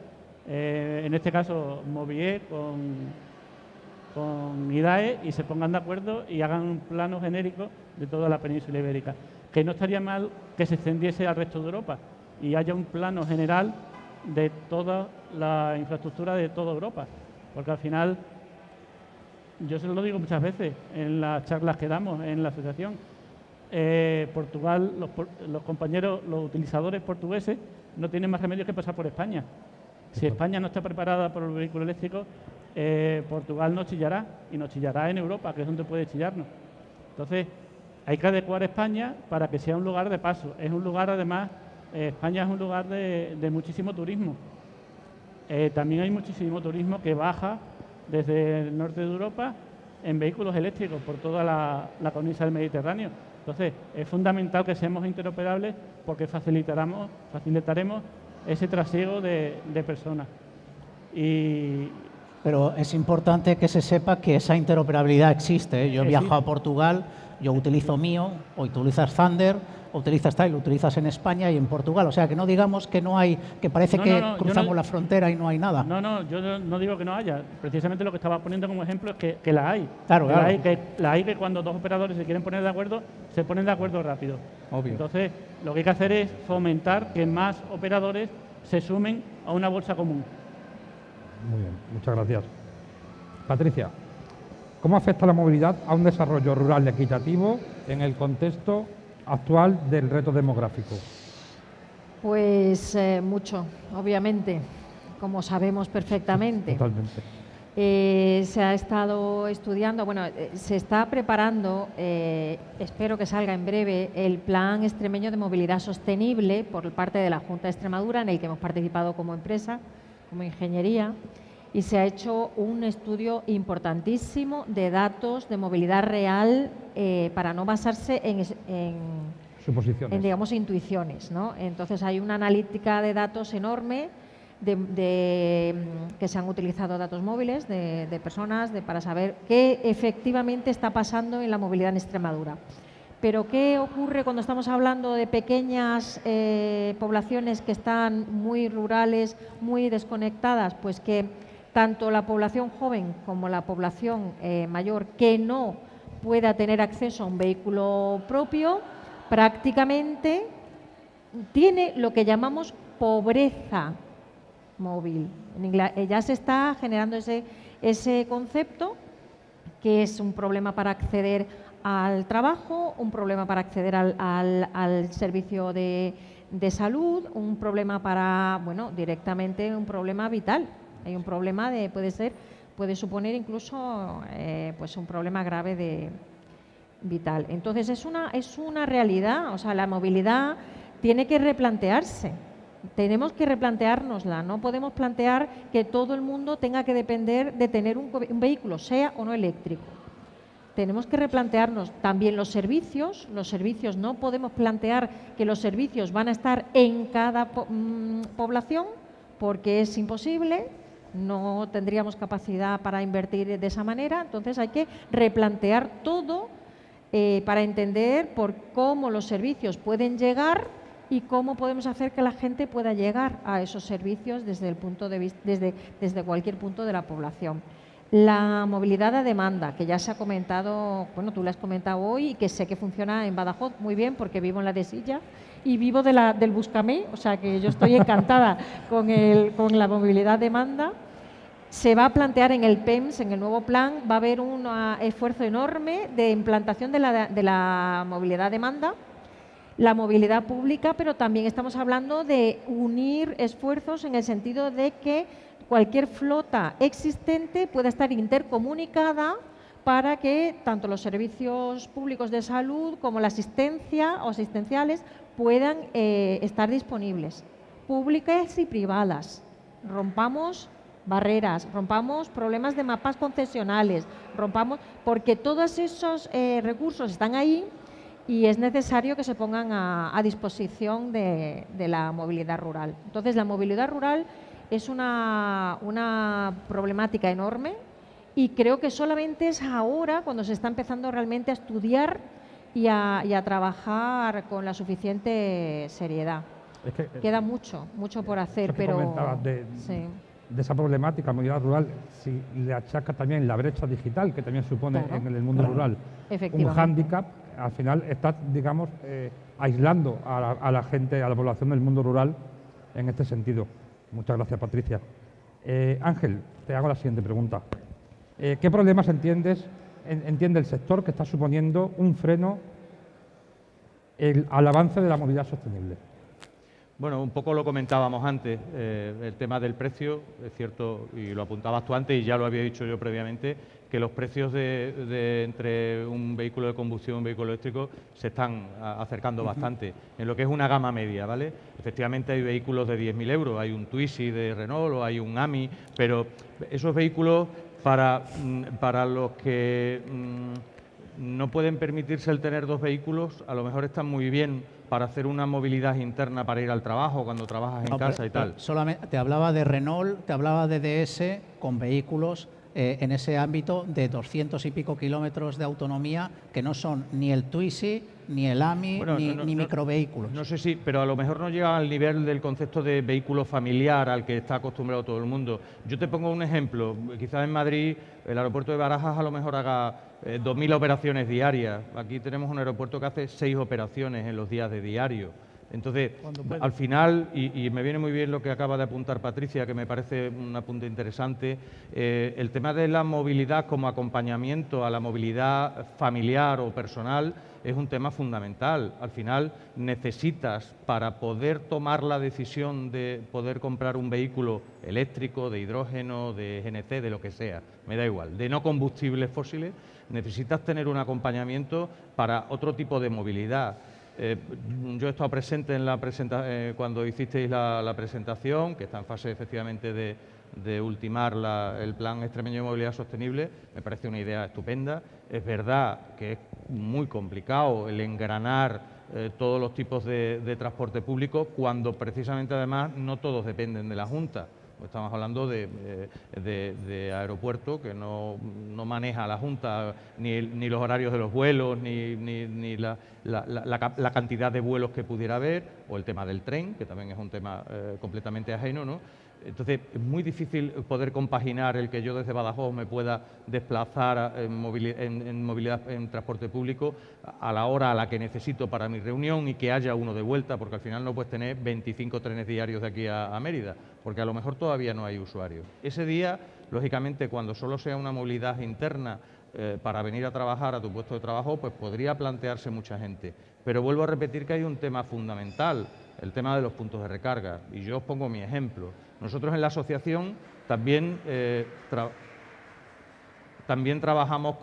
en este caso Movier con IDAE, y se pongan de acuerdo y hagan un plano genérico de toda la península ibérica. Que no estaría mal que se extendiese al resto de Europa y haya un plano general de toda la infraestructura de toda Europa, porque al final, yo se lo digo muchas veces en las charlas que damos en la asociación, Portugal, los compañeros, los utilizadores portugueses no tienen más remedio que pasar por España. Si España no está preparada por el vehículo eléctrico, Portugal nos chillará, y nos chillará en Europa, que es donde puede chillarnos. Entonces, hay que adecuar España para que sea un lugar de paso. Es un lugar, además, España es un lugar de muchísimo turismo. También hay muchísimo turismo que baja desde el norte de Europa en vehículos eléctricos por toda la cornisa del Mediterráneo. Entonces, es fundamental que seamos interoperables porque facilitaremos ese trasiego de personas. Pero es importante que se sepa que esa interoperabilidad existe, ¿eh? Yo he viajado a Portugal, yo utilizo Mio, o utilizas Thunder, o utilizas Tile, lo utilizas en España y en Portugal. O sea, que no digamos que no hay, que parece que cruzamos la frontera y no hay nada. No, yo no digo que no haya. Precisamente lo que estaba poniendo como ejemplo es que la hay. Claro. La hay que cuando dos operadores se quieren poner de acuerdo, se ponen de acuerdo rápido. Obvio. Entonces, lo que hay que hacer es fomentar que más operadores se sumen a una bolsa común. Muy bien, muchas gracias. Patricia, ¿cómo afecta la movilidad a un desarrollo rural equitativo en el contexto actual del reto demográfico? Pues mucho, obviamente, como sabemos perfectamente. Totalmente. Se ha estado estudiando, se está preparando, espero que salga en breve, el Plan Extremeño de Movilidad Sostenible por parte de la Junta de Extremadura, en el que hemos participado como empresa, como ingeniería, y se ha hecho un estudio importantísimo de datos de movilidad real para no basarse en suposiciones, digamos, intuiciones, ¿no? Entonces hay una analítica de datos enorme que se han utilizado datos móviles de personas para saber qué efectivamente está pasando en la movilidad en Extremadura. Pero ¿qué ocurre cuando estamos hablando de pequeñas poblaciones que están muy rurales, muy desconectadas? Pues que tanto la población joven como la población mayor que no pueda tener acceso a un vehículo propio, prácticamente tiene lo que llamamos pobreza móvil. Ya se está generando ese concepto, que es un problema para acceder al trabajo, un problema para acceder al servicio de salud, un problema directamente un problema vital. Hay un problema puede suponer incluso pues un problema grave vital. Entonces es una realidad, o sea, la movilidad tiene que replantearse. Tenemos que replanteárnosla, no podemos plantear que todo el mundo tenga que depender de tener un vehículo, sea o no eléctrico. Tenemos que replantearnos también los servicios. Los servicios, no podemos plantear que los servicios van a estar en cada población, porque es imposible, no tendríamos capacidad para invertir de esa manera. Entonces hay que replantear todo para entender cómo los servicios pueden llegar y cómo podemos hacer que la gente pueda llegar a esos servicios desde el punto de vista, desde cualquier punto de la población. La movilidad a demanda, que ya se ha comentado, tú la has comentado hoy y que sé que funciona en Badajoz muy bien porque vivo en la de Silla y vivo del Buscamé, o sea que yo estoy encantada con la movilidad a demanda. Se va a plantear en el PEMS, en el nuevo plan, va a haber un esfuerzo enorme de implantación de la movilidad a demanda, la movilidad pública, pero también estamos hablando de unir esfuerzos en el sentido de que cualquier flota existente pueda estar intercomunicada para que tanto los servicios públicos de salud como la asistencia o asistenciales puedan estar disponibles, públicas y privadas. Rompamos barreras, rompamos problemas de mapas concesionales, porque todos esos recursos están ahí y es necesario que se pongan a disposición de la movilidad rural. Entonces, la movilidad rural es una problemática enorme y creo que solamente es ahora cuando se está empezando realmente a estudiar y a trabajar con la suficiente seriedad. Es que, queda mucho por hacer, pero comentabas de esa problemática, movilidad rural, si le achaca también la brecha digital que también supone en el mundo rural un hándicap, al final está, digamos, aislando a la gente, a la población del mundo rural en este sentido. Muchas gracias, Patricia. Ángel, te hago la siguiente pregunta. ¿Qué problemas entiende el sector que está suponiendo un freno al avance de la movilidad sostenible? Bueno, un poco lo comentábamos antes, el tema del precio, es cierto, y lo apuntabas tú antes y ya lo había dicho yo previamente, que los precios entre un vehículo de combustión y un vehículo eléctrico se están acercando bastante, en lo que es una gama media, ¿vale? Efectivamente hay vehículos de 10.000 euros, hay un Twizy de Renault o hay un AMI, pero esos vehículos para los que no pueden permitirse el tener dos vehículos, a lo mejor están muy bien para hacer una movilidad interna para ir al trabajo, cuando trabajas en casa y tal. Solamente te hablaba de Renault, te hablaba de DS con vehículos en ese ámbito de 200 y pico kilómetros de autonomía, que no son ni el Twizy, ni el AMI, bueno, ni microvehículos. No sé si, pero a lo mejor no llega al nivel del concepto de vehículo familiar al que está acostumbrado todo el mundo. Yo te pongo un ejemplo. Quizás en Madrid el aeropuerto de Barajas a lo mejor haga 2.000 operaciones diarias. Aquí tenemos un aeropuerto que hace 6 operaciones en los días de diario. Entonces, al final, y me viene muy bien lo que acaba de apuntar Patricia, que me parece un apunte interesante, el tema de la movilidad como acompañamiento a la movilidad familiar o personal es un tema fundamental. Al final necesitas, para poder tomar la decisión de poder comprar un vehículo eléctrico, de hidrógeno, de GNC, de lo que sea, me da igual, de no combustibles fósiles, necesitas tener un acompañamiento para otro tipo de movilidad. Yo he estado presente en cuando hicisteis la presentación, que está en fase efectivamente de ultimar el Plan Extremeño de Movilidad Sostenible. Me parece una idea estupenda. Es verdad que es muy complicado el engranar todos los tipos de transporte público, cuando precisamente además no todos dependen de la Junta. Estamos hablando de aeropuerto que no maneja la Junta ni los horarios de los vuelos, ni la cantidad de vuelos que pudiera haber, o el tema del tren, que también es un tema completamente ajeno, ¿no? Entonces, es muy difícil poder compaginar el que yo desde Badajoz me pueda desplazar en movilidad en transporte público a la hora a la que necesito para mi reunión y que haya uno de vuelta, porque al final no puedes tener 25 trenes diarios de aquí a Mérida, porque a lo mejor todavía no hay usuarios. Ese día, lógicamente, cuando solo sea una movilidad interna para venir a trabajar a tu puesto de trabajo, pues podría plantearse mucha gente. Pero vuelvo a repetir que hay un tema fundamental, el tema de los puntos de recarga, y yo os pongo mi ejemplo. Nosotros en la asociación también trabajamos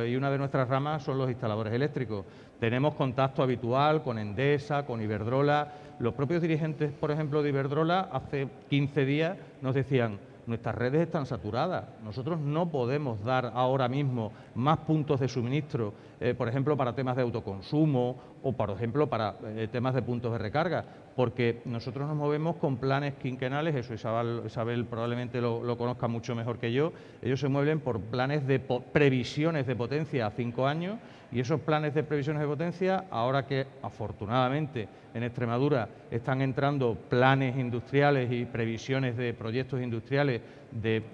y una de nuestras ramas son los instaladores eléctricos. Tenemos contacto habitual con Endesa, con Iberdrola. Los propios dirigentes, por ejemplo, de Iberdrola, hace 15 días nos decían: nuestras redes están saturadas, nosotros no podemos dar ahora mismo más puntos de suministro, por ejemplo, para temas de autoconsumo o, por ejemplo, para temas de puntos de recarga, porque nosotros nos movemos con planes quinquenales, eso Isabel probablemente lo conozca mucho mejor que yo. Ellos se mueven por planes de previsiones de potencia a 5 años, y esos planes de previsiones de potencia, ahora que afortunadamente en Extremadura están entrando planes industriales y previsiones de proyectos industriales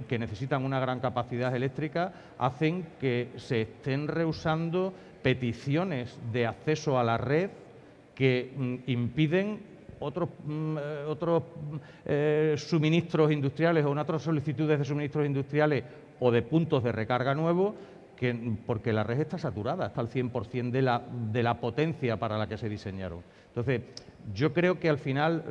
que necesitan una gran capacidad eléctrica, hacen que se estén rehusando peticiones de acceso a la red que impiden otros suministros industriales o otras solicitudes de suministros industriales o de puntos de recarga nuevos, porque la red está saturada, está al 100% de la potencia para la que se diseñaron. Entonces, yo creo que al final,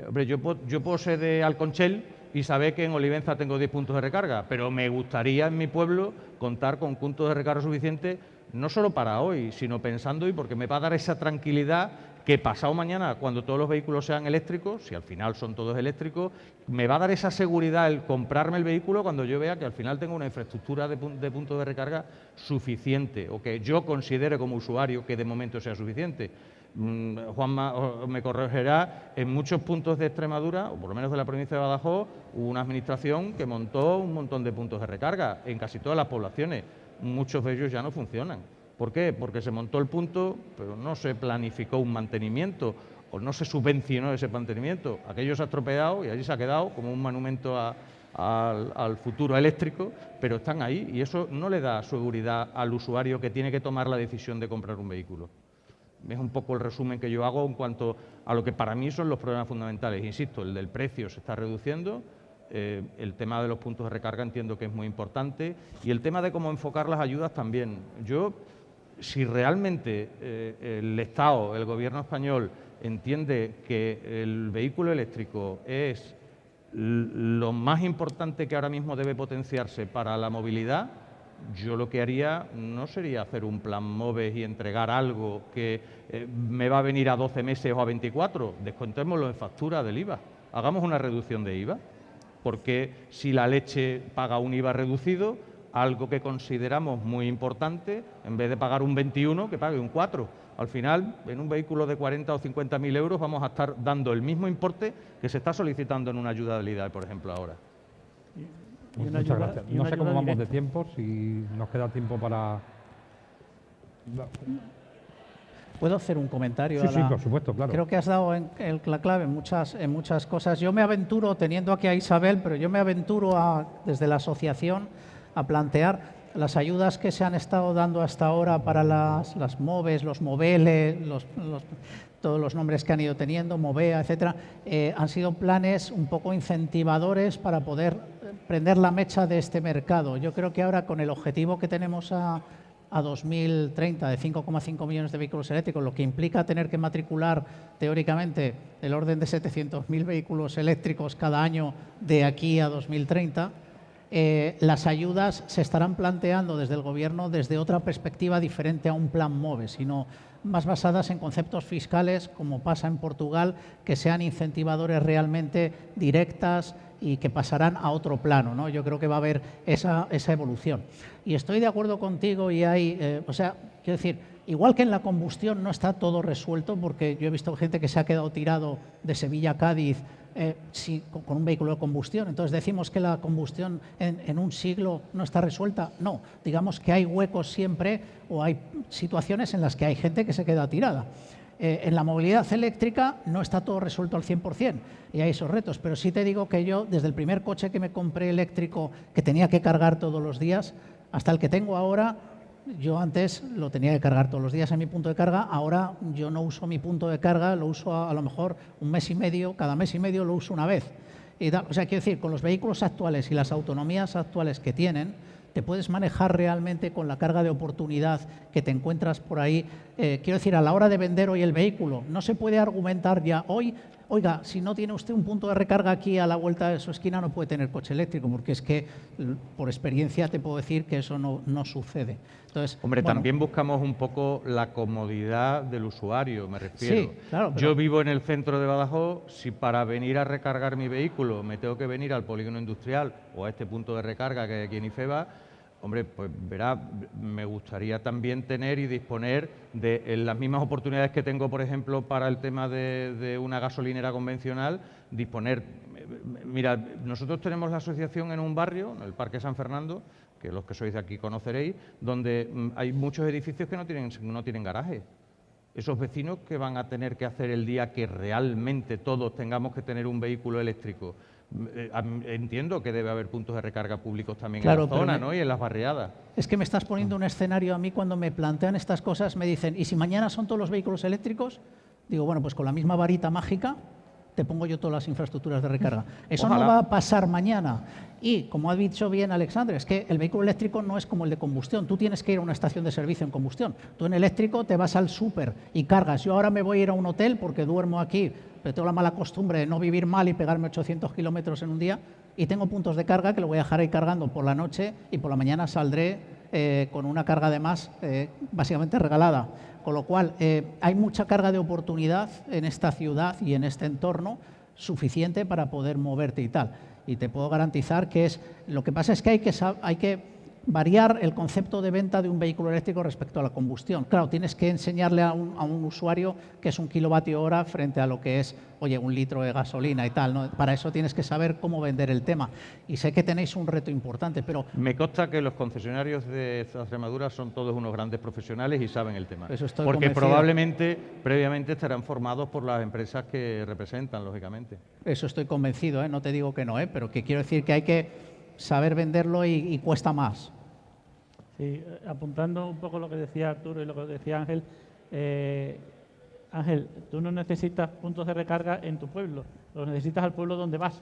hombre, yo puedo ser de Alconchel y saber que en Olivenza tengo 10 puntos de recarga, pero me gustaría en mi pueblo contar con puntos de recarga suficientes, no solo para hoy, sino pensando, y porque me va a dar esa tranquilidad que pasado mañana, cuando todos los vehículos sean eléctricos, si al final son todos eléctricos, me va a dar esa seguridad el comprarme el vehículo cuando yo vea que al final tengo una infraestructura de puntos de recarga suficiente, o que yo considere como usuario que de momento sea suficiente. Juanma me corregirá, en muchos puntos de Extremadura, o por lo menos de la provincia de Badajoz, hubo una administración que montó un montón de puntos de recarga en casi todas las poblaciones. Muchos de ellos ya no funcionan. ¿Por qué? Porque se montó el punto, pero no se planificó un mantenimiento o no se subvencionó ese mantenimiento. Aquello se ha estropeado y allí se ha quedado como un monumento al futuro eléctrico, pero están ahí y eso no le da seguridad al usuario que tiene que tomar la decisión de comprar un vehículo. Es un poco el resumen que yo hago en cuanto a lo que para mí son los problemas fundamentales. Insisto, el del precio se está reduciendo, el tema de los puntos de recarga entiendo que es muy importante y el tema de cómo enfocar las ayudas también. Si realmente el Estado, el Gobierno español, entiende que el vehículo eléctrico es lo más importante que ahora mismo debe potenciarse para la movilidad, yo lo que haría no sería hacer un plan MOVES y entregar algo que me va a venir a 12 meses o a 24. Descontémoslo en factura del IVA. Hagamos una reducción de IVA, porque si la leche paga un IVA reducido, algo que consideramos muy importante, en vez de pagar un 21, que pague un 4. Al final, en un vehículo de 40 o 50.000 euros vamos a estar dando el mismo importe que se está solicitando en una ayuda del IDAE, por ejemplo, ahora. Muchas gracias. No sé cómo vamos de tiempo, si nos queda tiempo para... ¿Puedo hacer un comentario? Sí, por supuesto, claro. Creo que has dado la clave en muchas cosas. Yo me aventuro, teniendo aquí a Isabel, pero yo me aventuro desde la asociación a plantear las ayudas que se han estado dando hasta ahora para las MOVES, los MOVELE, todos los nombres que han ido teniendo, MOVEA, etcétera, han sido planes un poco incentivadores para poder prender la mecha de este mercado. Yo creo que ahora, con el objetivo que tenemos a 2030 de 5,5 millones de vehículos eléctricos, lo que implica tener que matricular teóricamente el orden de 700.000 vehículos eléctricos cada año de aquí a 2030, las ayudas se estarán planteando desde el Gobierno desde otra perspectiva diferente a un plan MOVES, sino más basadas en conceptos fiscales, como pasa en Portugal, que sean incentivadores realmente directas y que pasarán a otro plano, ¿no? Yo creo que va a haber esa evolución. Y estoy de acuerdo contigo y hay, o sea, quiero decir, igual que en la combustión no está todo resuelto, porque yo he visto gente que se ha quedado tirado de Sevilla a Cádiz con un vehículo de combustión. Entonces decimos que la combustión en un siglo no está resuelta. No, digamos que hay huecos siempre, o hay situaciones en las que hay gente que se queda tirada. En la movilidad eléctrica no está todo resuelto al 100% y hay esos retos, pero sí te digo que yo, desde el primer coche que me compré eléctrico, que tenía que cargar todos los días, hasta el que tengo ahora, yo antes lo tenía que cargar todos los días en mi punto de carga, ahora yo no uso mi punto de carga, lo uso a lo mejor un mes y medio, cada mes y medio lo uso una vez. Y tal. O sea, quiero decir, con los vehículos actuales y las autonomías actuales que tienen, te puedes manejar realmente con la carga de oportunidad que te encuentras por ahí. Quiero decir, a la hora de vender hoy el vehículo, no se puede argumentar ya hoy, oiga, si no tiene usted un punto de recarga aquí a la vuelta de su esquina, no puede tener coche eléctrico, porque es que, por experiencia, te puedo decir que eso no sucede. Entonces, hombre, bueno, también buscamos un poco la comodidad del usuario, me refiero. Sí, claro, Yo vivo en el centro de Badajoz, si para venir a recargar mi vehículo me tengo que venir al polígono industrial o a este punto de recarga que hay aquí en Ifeba, hombre, pues verá, me gustaría también tener y disponer de las mismas oportunidades que tengo, por ejemplo, para el tema de una gasolinera convencional, disponer. Mira, nosotros tenemos la asociación en un barrio, en el Parque San Fernando, que los que sois de aquí conoceréis, donde hay muchos edificios que no tienen garaje. Esos vecinos que van a tener que hacer el día que realmente todos tengamos que tener un vehículo eléctrico. Entiendo que debe haber puntos de recarga públicos también, claro, en la zona, ¿no? Y en las barriadas. Es que me estás poniendo un escenario a mí cuando me plantean estas cosas, me dicen, ¿y si mañana son todos los vehículos eléctricos? Digo, bueno, pues con la misma varita mágica te pongo yo todas las infraestructuras de recarga. Eso ojalá. No va a pasar mañana. Y, como ha dicho bien Alexandre, es que el vehículo eléctrico no es como el de combustión. Tú tienes que ir a una estación de servicio en combustión. Tú en eléctrico te vas al súper y cargas. Yo ahora me voy a ir a un hotel porque duermo aquí, pero tengo la mala costumbre de no vivir mal y pegarme 800 kilómetros en un día, y tengo puntos de carga que lo voy a dejar ahí cargando por la noche y por la mañana saldré con una carga además básicamente regalada. Con lo cual, hay mucha carga de oportunidad en esta ciudad y en este entorno suficiente para poder moverte y tal. Y te puedo garantizar que lo que pasa es que hay que variar el concepto de venta de un vehículo eléctrico respecto a la combustión. Claro, tienes que enseñarle a un usuario que es 1 kilovatio hora frente a lo que es, oye, 1 litro de gasolina y tal, ¿no? Para eso tienes que saber cómo vender el tema. Y sé que tenéis un reto importante, pero... Me consta que los concesionarios de Extremadura son todos unos grandes profesionales y saben el tema. Eso estoy porque convencido. Probablemente, previamente, estarán formados por las empresas que representan, lógicamente. Eso estoy convencido, ¿eh? No te digo que no, pero que quiero decir que hay que saber venderlo y cuesta más. Sí, apuntando un poco lo que decía Arturo y lo que decía Ángel, Ángel, tú no necesitas puntos de recarga en tu pueblo, los necesitas al pueblo donde vas.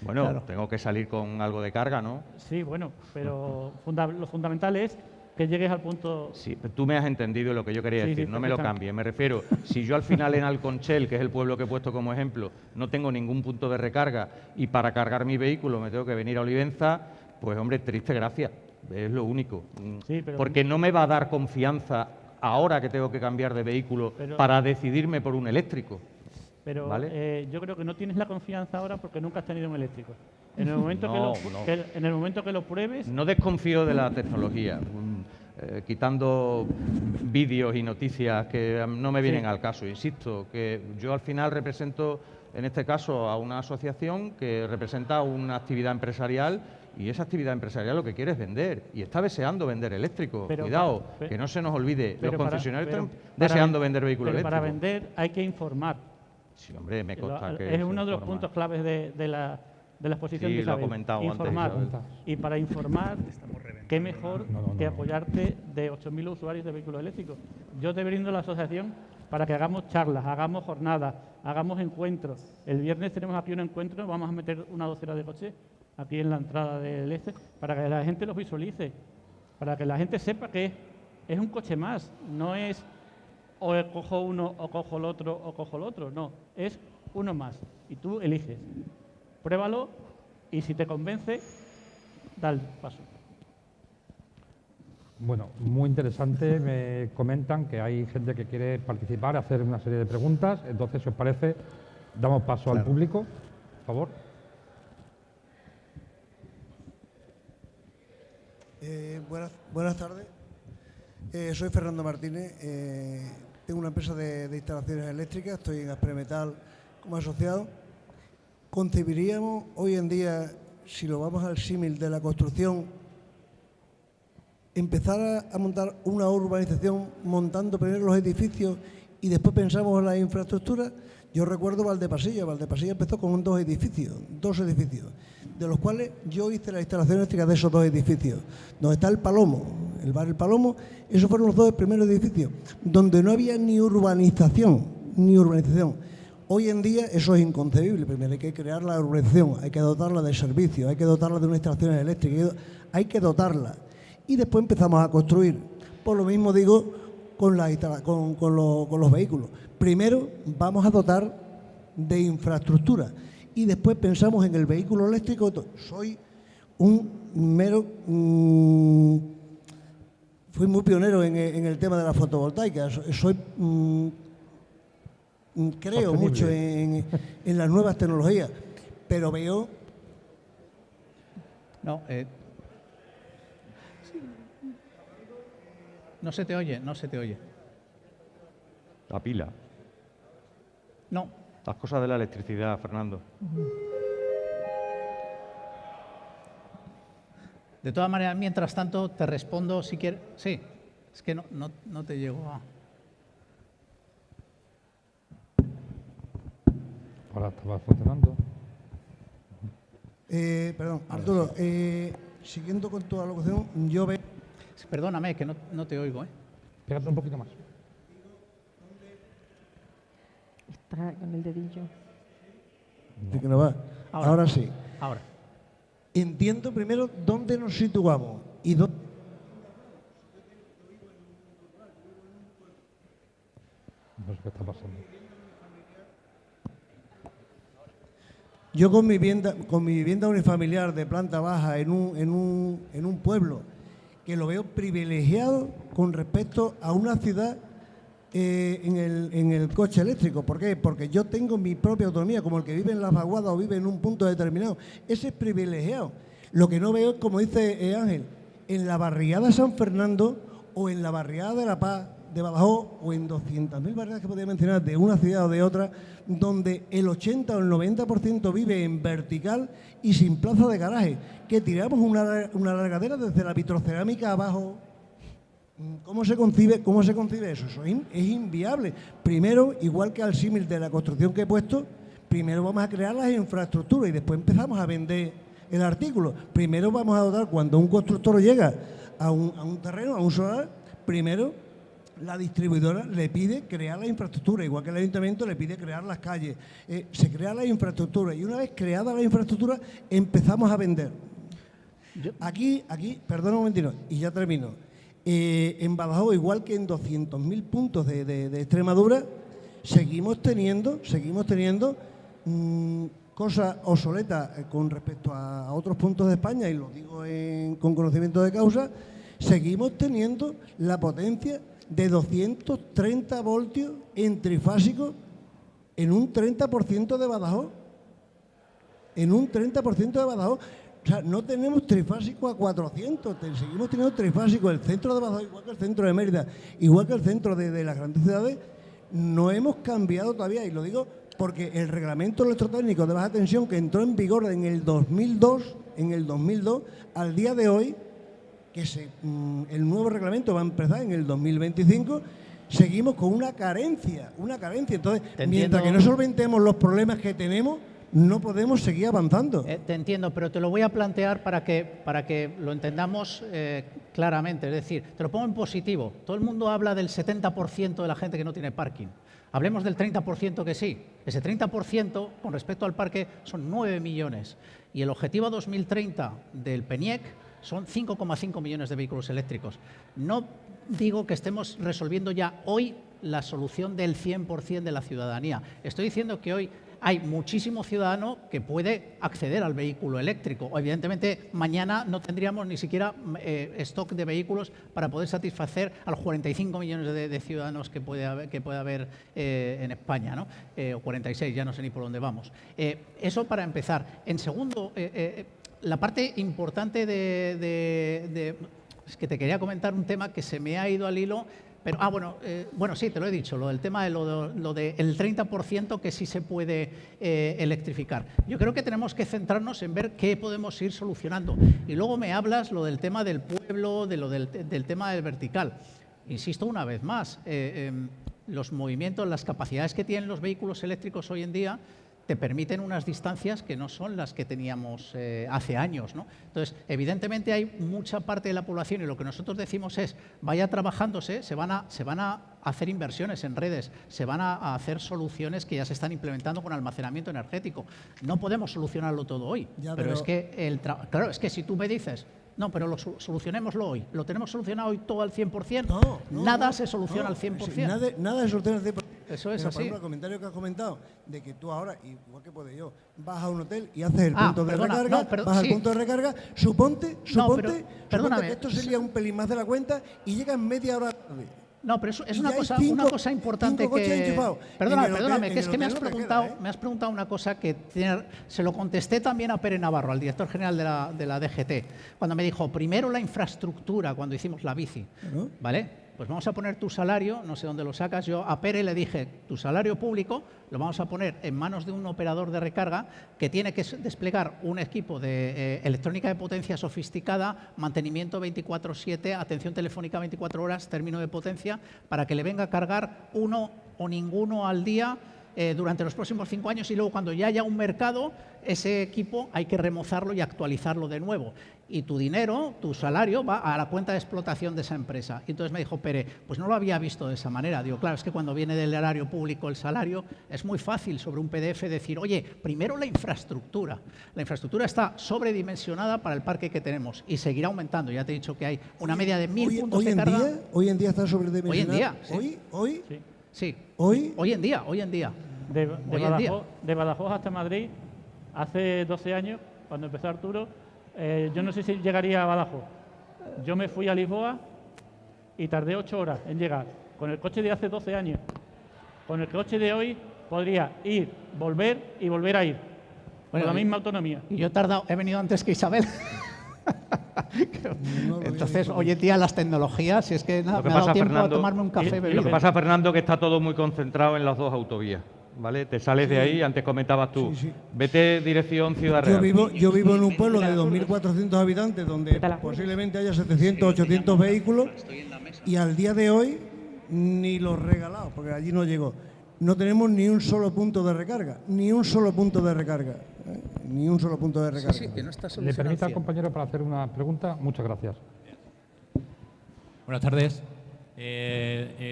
Bueno, claro. Tengo que salir con algo de carga, ¿no? Sí, bueno, pero lo fundamental es que llegues al punto... Sí, tú me has entendido lo que yo quería Sí, decir, sí, no me lo perfectamente. cambies. Me refiero, si yo al final en Alconchel, que es el pueblo que he puesto como ejemplo, no tengo ningún punto de recarga y para cargar mi vehículo me tengo que venir a Olivenza, pues hombre, triste gracia, es lo único. Sí, pero- Porque no me va a dar confianza ahora que tengo que cambiar de vehículo Pero- para decidirme por un eléctrico. Pero ¿Vale? yo creo que no tienes la confianza ahora porque nunca has tenido un eléctrico. En el momento, No, en el momento que lo pruebes, No desconfío de la tecnología, quitando vídeos y noticias que no me vienen Sí. al caso. Insisto, que yo al final represento, en este caso, a una asociación que representa una actividad empresarial y esa actividad empresarial lo que quiere es vender y está deseando vender eléctrico. Pero Cuidado, pa- que no se nos olvide, los pero para- concesionarios pero están para deseando ven- vender vehículos pero eléctricos. para vender hay que informar. Sí, hombre, me consta que Es se uno de los informa. puntos claves de la exposición Sí, de lo ha Isabel. comentado antes Informar. Isabel. Y para informar, qué mejor que apoyarte de 8.000 usuarios de vehículos eléctricos. Yo te brindo la asociación para que hagamos charlas, hagamos jornadas, hagamos encuentros. El viernes tenemos aquí un encuentro, vamos a meter una docena de coches aquí en la entrada del este, para que la gente los visualice, para que la gente sepa que es un coche más, no es o cojo uno o cojo el otro o cojo el otro, no, es uno más y tú eliges. Pruébalo y si te convence, da el paso. Bueno, muy interesante. Me comentan que hay gente que quiere participar, hacer una serie de preguntas. Entonces, si os parece, damos paso al público, por favor. Buenas tardes. Soy Fernando Martínez. Tengo una empresa de instalaciones eléctricas. Estoy en Aspremetal como asociado. ¿Concebiríamos hoy en día, si lo vamos al símil de la construcción, empezar a montar una urbanización montando primero los edificios y después pensamos en las infraestructuras? Yo recuerdo Valdepasilla. Valdepasilla empezó con dos edificios, de los cuales yo hice la instalación eléctrica de esos dos edificios. Donde está el Palomo, el bar El Palomo, esos fueron los dos primeros edificios, donde no había ni urbanización. Hoy en día eso es inconcebible. Primero hay que crear la urbanización, hay que dotarla de servicios, hay que dotarla de unas instalaciones eléctricas, hay que dotarla. Y después empezamos a construir. Por lo mismo digo con los vehículos. Primero vamos a dotar de infraestructura y después pensamos en el vehículo eléctrico. Soy un mero... fui muy pionero en el tema de la fotovoltaica. Creo mucho en las nuevas tecnologías, pero veo... No, no se te oye, no se te oye. La pila. No. Las cosas de la electricidad, Fernando. De todas maneras, mientras tanto, te respondo si quieres. Sí, es que no te llego a... Ahora estaba funcionando. Perdón, Arturo, siguiendo con tu alocución, yo veo... Perdóname, que no te oigo, ¿eh? Pégate un poquito más. Está con el dedillo. ¿De qué no va? Ahora sí. Ahora. Entiendo primero dónde nos situamos y dónde... No sé qué está pasando. Yo con mi vivienda unifamiliar de planta baja en un pueblo que lo veo privilegiado con respecto a una ciudad en el coche eléctrico. ¿Por qué? Porque yo tengo mi propia autonomía, como el que vive en Las Vaguadas o vive en un punto determinado. Ese es privilegiado. Lo que no veo es, como dice Ángel, en la barriada San Fernando o en la barriada de La Paz, de Badajoz, o en 200.000 barriadas que podría mencionar de una ciudad o de otra, donde el 80 o el 90% vive en vertical y sin plaza de garaje, que tiramos una largadera desde la vitrocerámica abajo. ¿Cómo se concibe eso? Eso es inviable. Primero, igual que al símil de la construcción que he puesto, primero vamos a crear las infraestructuras y después empezamos a vender el artículo. Primero vamos a dotar, cuando un constructor llega a un terreno, a un solar, primero la distribuidora le pide crear la infraestructura, igual que el ayuntamiento le pide crear las calles. Se crea la infraestructura y una vez creada la infraestructura empezamos a vender. Aquí, perdón un momentito, y ya termino. En Badajoz, igual que en 200.000 puntos de Extremadura, seguimos teniendo cosas obsoletas con respecto a otros puntos de España, y lo digo con conocimiento de causa. Seguimos teniendo la potencia de 230 voltios en trifásico en un 30% de Badajoz. En un 30% de Badajoz. O sea, no tenemos trifásico a 400, seguimos teniendo trifásico. El centro de Badajoz, igual que el centro de Mérida, igual que el centro de las grandes ciudades, no hemos cambiado todavía. Y lo digo porque el reglamento electrotécnico de baja tensión, que entró en vigor en el 2002, al día de hoy, que el nuevo reglamento va a empezar en el 2025, seguimos con una carencia. Entonces, mientras que no solventemos los problemas que tenemos, no podemos seguir avanzando. Te entiendo, pero te lo voy a plantear para que lo entendamos claramente. Es decir, te lo pongo en positivo. Todo el mundo habla del 70% de la gente que no tiene parking. Hablemos del 30% que sí. Ese 30% con respecto al parque son 9 millones. Y el objetivo 2030 del PENIEC son 5,5 millones de vehículos eléctricos. No digo que estemos resolviendo ya hoy la solución del 100% de la ciudadanía. Estoy diciendo que hoy hay muchísimo ciudadano que puede acceder al vehículo eléctrico. Evidentemente, mañana no tendríamos ni siquiera stock de vehículos para poder satisfacer a los 45 millones de ciudadanos que puede haber en España, ¿no? O 46, ya no sé ni por dónde vamos. Eso para empezar. En segundo, la parte importante es que te quería comentar un tema que se me ha ido al hilo. Pero, bueno, sí, te lo he dicho, lo del tema de lo del 30% que sí se puede electrificar. Yo creo que tenemos que centrarnos en ver qué podemos ir solucionando. Y luego me hablas lo del tema del pueblo, del tema del vertical. Insisto una vez más, los movimientos, las capacidades que tienen los vehículos eléctricos hoy en día te permiten unas distancias que no son las que teníamos hace años, ¿no? Entonces, evidentemente hay mucha parte de la población, y lo que nosotros decimos es, vaya trabajándose, se van a hacer inversiones en redes, se van a hacer soluciones que ya se están implementando con almacenamiento energético. No podemos solucionarlo todo hoy, pero es que claro, es que si tú me dices, no, pero solucionémoslo hoy, ¿lo tenemos solucionado hoy todo al 100%? Nada se soluciona al 100%. Nada se soluciona al 100%. Eso es pero, así. por ejemplo, el comentario que has comentado de que tú ahora, igual que puedo yo, vas a un hotel y haces el punto de recarga, vas al punto de recarga, suponte que esto sería un pelín más de la cuenta y llegas media hora tarde. No, pero es una cosa importante que... Perdóname, que es que me has preguntado una cosa que se lo contesté también a Pere Navarro, al director general de la DGT, cuando me dijo, primero la infraestructura, cuando hicimos la bici, ¿vale? Pues vamos a poner tu salario, no sé dónde lo sacas. Yo a Pere le dije, tu salario público lo vamos a poner en manos de un operador de recarga que tiene que desplegar un equipo de electrónica de potencia sofisticada, mantenimiento 24/7, atención telefónica 24 horas, término de potencia, para que le venga a cargar uno o ninguno al día durante los próximos 5 años, y luego cuando ya haya un mercado, ese equipo hay que remozarlo y actualizarlo de nuevo. Y tu dinero, tu salario, va a la cuenta de explotación de esa empresa. Y entonces me dijo Pere, pues no lo había visto de esa manera. Digo, claro, es que cuando viene del erario público el salario, es muy fácil sobre un PDF decir, oye, primero la infraestructura. La infraestructura está sobredimensionada para el parque que tenemos y seguirá aumentando. Ya te he dicho que hay una media de 1000 puntos de carga. Hoy en día está sobredimensionada. Hoy en día, sí. Sí. Hoy en día. De Badajoz hasta Madrid, hace 12 años, cuando empezó Arturo, yo no sé si llegaría a Badajoz. Yo me fui a Lisboa y tardé 8 horas en llegar. Con el coche de hace 12 años. Con el coche de hoy podría ir, volver y volver a ir. Con la misma autonomía. Y yo he venido antes que Isabel. Entonces, hoy en día las tecnologías, si es que nada, me ha dado tiempo a tomarme un café. Lo que pasa, Fernando, que está todo muy concentrado en las dos autovías. ¿Vale? Te sales de ahí, antes comentabas tú. Vete dirección Ciudad Real. Yo vivo en un pueblo de 2.400 habitantes donde posiblemente haya 700, 800 vehículos, y al día de hoy ni los regalados, porque allí no llegó. No tenemos ni un solo punto de recarga, ni un solo punto de recarga. Sí, que no está ¿Le permite al compañero para hacer una pregunta? Muchas gracias. Buenas tardes.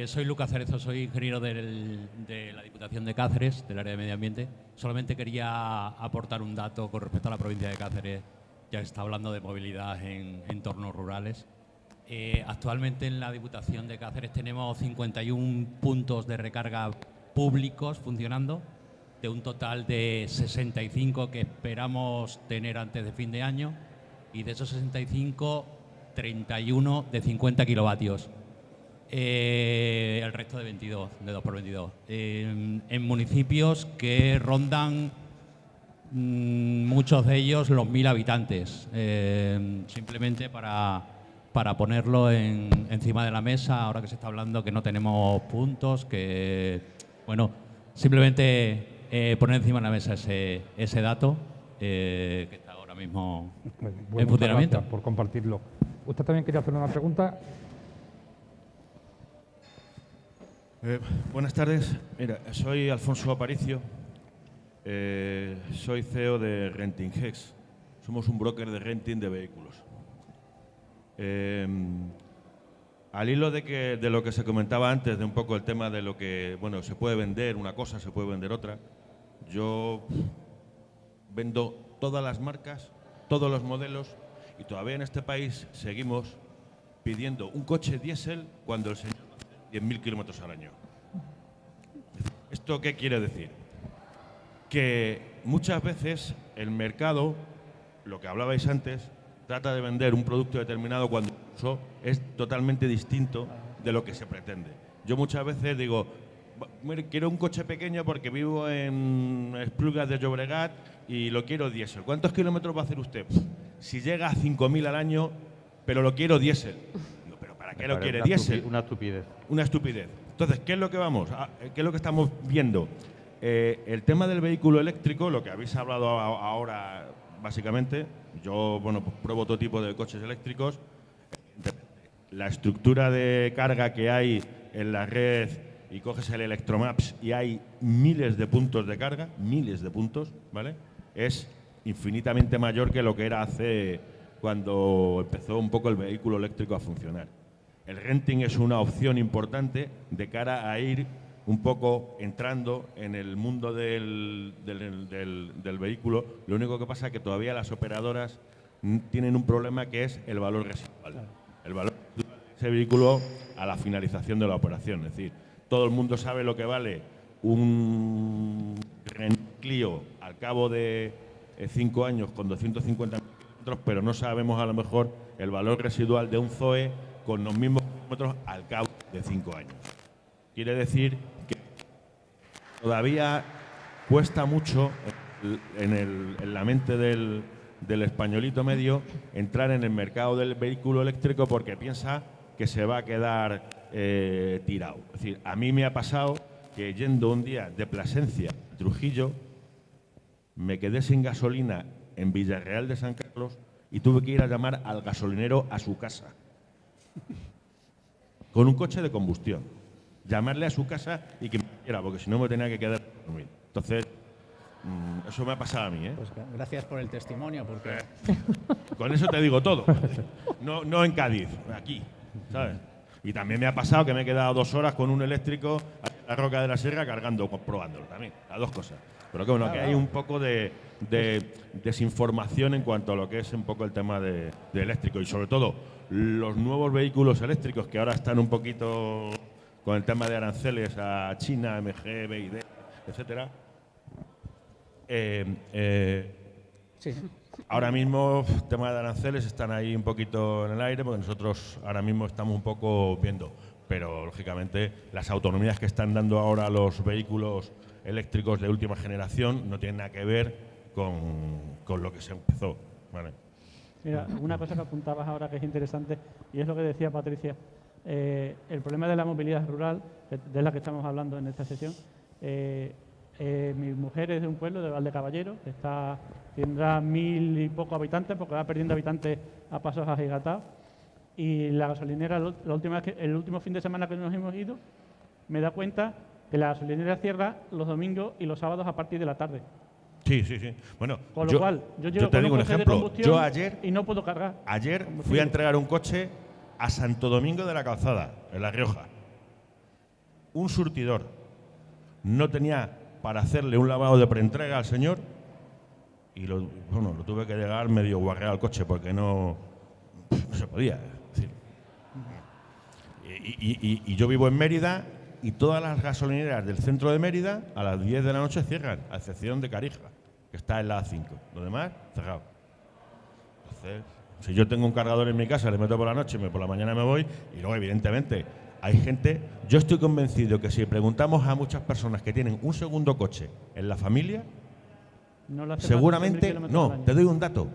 Soy Lucas Cerezo, soy ingeniero de la Diputación de Cáceres, del área de Medio Ambiente. Solamente quería aportar un dato con respecto a la provincia de Cáceres, ya que está hablando de movilidad en entornos rurales. Actualmente en la Diputación de Cáceres tenemos 51 puntos de recarga públicos funcionando, de un total de 65 que esperamos tener antes de fin de año, y de esos 65, 31 de 50 kilovatios. El resto de 22, de 2 por 22. En municipios que rondan muchos de ellos los 1000 habitantes. Simplemente para ponerlo encima de la mesa, ahora que se está hablando que no tenemos puntos, que, bueno, simplemente poner encima de la mesa ese dato que está ahora mismo en funcionamiento. Gracias por compartirlo. ¿Usted también quería hacer una pregunta? Buenas tardes. Mira, soy Alfonso Aparicio. Soy CEO de Renting Hex. Somos un broker de renting de vehículos. Al hilo de lo que se comentaba antes, de un poco el tema de lo que, bueno, se puede vender una cosa, se puede vender otra. Yo vendo todas las marcas, todos los modelos, y todavía en este país seguimos pidiendo un coche diésel cuando el señor hace 10.000 kilómetros al año. ¿Esto qué quiere decir? Que muchas veces el mercado, lo que hablabais antes, trata de vender un producto determinado cuando incluso es totalmente distinto de lo que se pretende. Yo muchas veces digo, quiero un coche pequeño porque vivo en Esplugas de Llobregat y lo quiero diésel. ¿Cuántos kilómetros va a hacer usted? Si llega a 5.000 al año, pero lo quiero diésel. Digo, ¿pero para qué lo quiere diésel? Una estupidez. Una estupidez. Entonces, ¿qué es lo que vamos? ¿Qué es lo que estamos viendo? El tema del vehículo eléctrico, lo que habéis hablado ahora básicamente, yo bueno, pues pruebo todo tipo de coches eléctricos. La estructura de carga que hay en la red, y coges el Electromaps y hay miles de puntos de carga, miles de puntos, ¿vale? Es infinitamente mayor que lo que era hace cuando empezó un poco el vehículo eléctrico a funcionar. El renting es una opción importante de cara a ir un poco entrando en el mundo del vehículo. Lo único que pasa es que todavía las operadoras tienen un problema, que es el valor residual. El valor residual de ese vehículo a la finalización de la operación. Es decir, todo el mundo sabe lo que vale un Renault Clio al cabo de 5 años con 250 kilómetros, pero no sabemos a lo mejor el valor residual de un Zoe con los mismos kilómetros al cabo de 5 años. Quiere decir que todavía cuesta mucho en la mente del españolito medio entrar en el mercado del vehículo eléctrico porque piensa que se va a quedar tirado. Es decir, a mí me ha pasado que yendo un día de Plasencia a Trujillo, me quedé sin gasolina en Villarreal de San Carlos y tuve que ir a llamar al gasolinero a su casa con un coche de combustión. Llamarle a su casa y que me quiera, porque si no me tenía que quedar a dormir. Entonces, eso me ha pasado a mí, ¿eh? Pues gracias por el testimonio, porque... Con eso te digo todo. No en Cádiz, aquí, ¿sabes? Y también me ha pasado que me he quedado 2 horas con un eléctrico a la Roca de la Sierra cargando, probándolo también, las dos cosas. Pero que bueno, que hay un poco de desinformación en cuanto a lo que es un poco el tema de eléctrico, y sobre todo los nuevos vehículos eléctricos que ahora están un poquito con el tema de aranceles a China, MG, BYD, etcétera. Sí. Ahora mismo, el tema de aranceles están ahí un poquito en el aire, porque nosotros ahora mismo estamos un poco viendo, pero lógicamente las autonomías que están dando ahora los vehículos eléctricos de última generación no tienen nada que ver con lo que se empezó, ¿vale? Mira, una cosa que apuntabas ahora que es interesante, y es lo que decía Patricia, el problema de la movilidad rural, de la que estamos hablando en esta sesión. Mi mujer es de un pueblo de Valdecaballero, tendrá 1000 y poco habitantes, porque va perdiendo habitantes a pasos agigatados. Y la gasolinera, el último fin de semana que nos hemos ido, me da cuenta que la gasolinera cierra los domingos y los sábados a partir de la tarde. Sí, sí, sí. Bueno, con lo cual, yo llego te con digo un un coche de ejemplo. combustión Yo ayer, y no puedo cargar. Ayer fui a entregar un coche a Santo Domingo de la Calzada, en La Rioja. Un surtidor. No tenía para hacerle un lavado de preentrega al señor y lo tuve que llegar medio guarreado al coche porque no se podía. Es decir, Y yo vivo en Mérida y todas las gasolineras del centro de Mérida a las 10 de la noche cierran, a excepción de Carija, que está en la A5. Lo demás, cerrado. Entonces, si yo tengo un cargador en mi casa, le meto por la noche, por la mañana me voy, y luego, evidentemente, hay gente. Yo estoy convencido que si preguntamos a muchas personas que tienen un segundo coche en la familia, No seguramente, no, te doy un dato,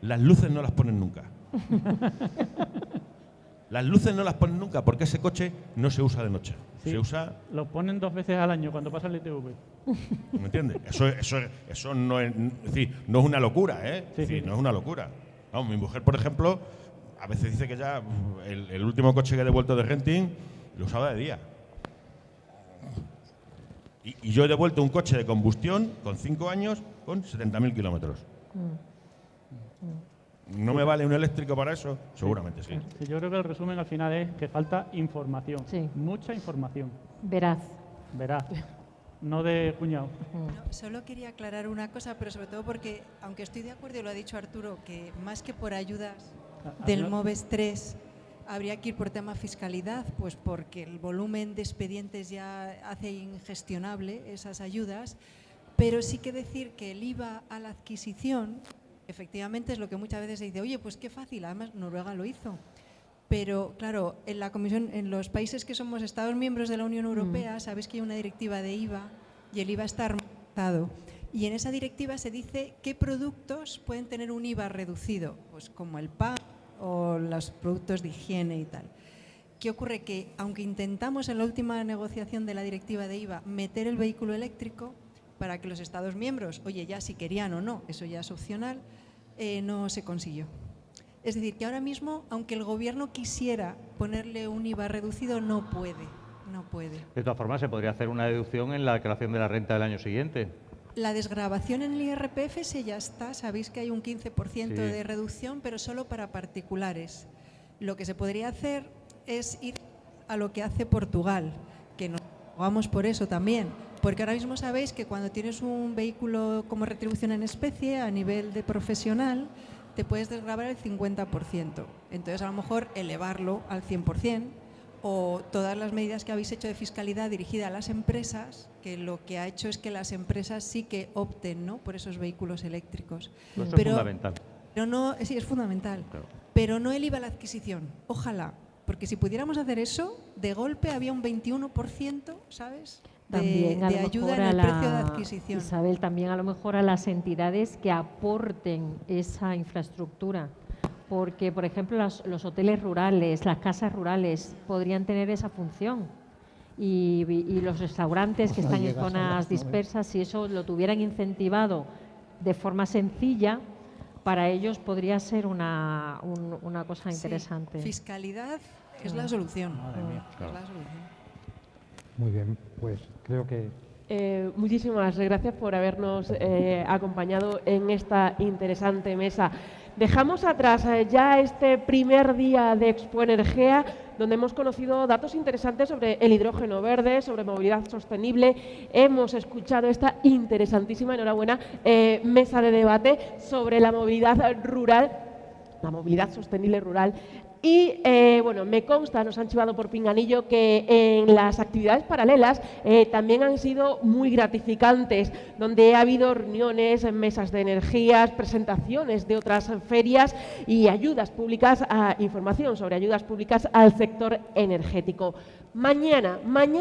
las luces no las ponen nunca. Las luces no las ponen nunca porque ese coche no se usa de noche. Sí, se usa. Lo ponen 2 veces al año cuando pasa el ITV. ¿Me entiendes? Eso no es decir, no es una locura, ¿eh? Sí, Es decir, sí. no es una locura. Vamos, mi mujer, por ejemplo, a veces dice que ya el último coche que he devuelto de renting lo usaba de día. Y yo he devuelto un coche de combustión con 5 años con 70.000 kilómetros. ¿No me vale un eléctrico para eso? Seguramente sí. Sí, yo creo que el resumen al final es que falta información. Sí. Mucha información. Veraz. Verás. No de cuñado. No, solo quería aclarar una cosa, pero sobre todo porque, aunque estoy de acuerdo, y lo ha dicho Arturo, que más que por ayudas del MOVES 3 habría que ir por tema fiscalidad, pues porque el volumen de expedientes ya hace ingestionable esas ayudas, pero sí que decir que el IVA a la adquisición, efectivamente es lo que muchas veces se dice, oye, pues qué fácil, además Noruega lo hizo. Pero, claro, en la Comisión, en los países que somos Estados miembros de la Unión Europea, sabéis que hay una directiva de IVA y el IVA está armonizado. Y en esa directiva se dice qué productos pueden tener un IVA reducido, pues como el pan o los productos de higiene y tal. ¿Qué ocurre? Que aunque intentamos en la última negociación de la directiva de IVA meter el vehículo eléctrico para que los Estados miembros, oye, ya si querían o no, eso ya es opcional, no se consiguió. Es decir, que ahora mismo, aunque el Gobierno quisiera ponerle un IVA reducido, no puede. De todas formas, se podría hacer una deducción en la declaración de la renta del año siguiente. La desgravación en el IRPF se ya está, sabéis que hay un 15% de reducción, pero solo para particulares. Lo que se podría hacer es ir a lo que hace Portugal, que nos jugamos por eso también, porque ahora mismo sabéis que cuando tienes un vehículo como retribución en especie a nivel de profesional, te puedes desgravar el 50%. Entonces, a lo mejor elevarlo al 100%, o todas las medidas que habéis hecho de fiscalidad dirigida a las empresas, que lo que ha hecho es que las empresas sí que opten, ¿no?, por esos vehículos eléctricos. Eso es fundamental. Pero no, sí, es fundamental. Claro. Pero no el IVA a la adquisición. Ojalá, porque si pudiéramos hacer eso, de golpe había un 21%, ¿sabes?, de ayuda en el precio de adquisición. Isabel, también a lo mejor a las entidades que aporten esa infraestructura. Porque, por ejemplo, los hoteles rurales, las casas rurales podrían tener esa función. Y los restaurantes que están en zonas dispersas, si eso lo tuvieran incentivado de forma sencilla, para ellos podría ser una cosa interesante. Fiscalidad es la solución. Madre mía. Es la solución. Muy bien, pues creo que... Muchísimas gracias por habernos acompañado en esta interesante mesa. Dejamos atrás ya este primer día de Expo Energía, donde hemos conocido datos interesantes sobre el hidrógeno verde, sobre movilidad sostenible. Hemos escuchado esta interesantísima, enhorabuena, mesa de debate sobre la movilidad rural, la movilidad sostenible rural. Y bueno, me consta, nos han chivado por pinganillo, que en las actividades paralelas también han sido muy gratificantes, donde ha habido reuniones, mesas de energías, presentaciones de otras ferias y ayudas públicas, información sobre ayudas públicas al sector energético. Mañana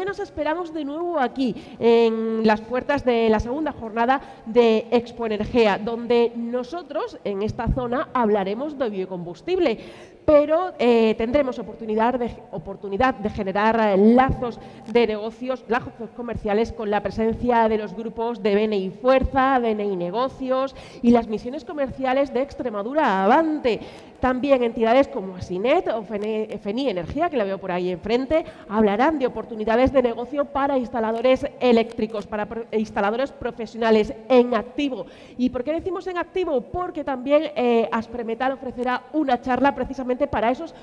os esperamos de nuevo aquí, en las puertas de la segunda jornada de Expo Energía, donde nosotros en esta zona hablaremos de biocombustible, pero tendremos oportunidad de generar lazos de negocios, lazos comerciales con la presencia de los grupos de BNI Fuerza, BNI Negocios y las misiones comerciales de Extremadura Avante. También entidades como Asinet o FENI Energía, que la veo por ahí enfrente, hablarán de oportunidades de negocio para instaladores eléctricos, para instaladores profesionales en activo. ¿Y por qué decimos en activo? Porque también Aspremetal ofrecerá una charla precisamente para esos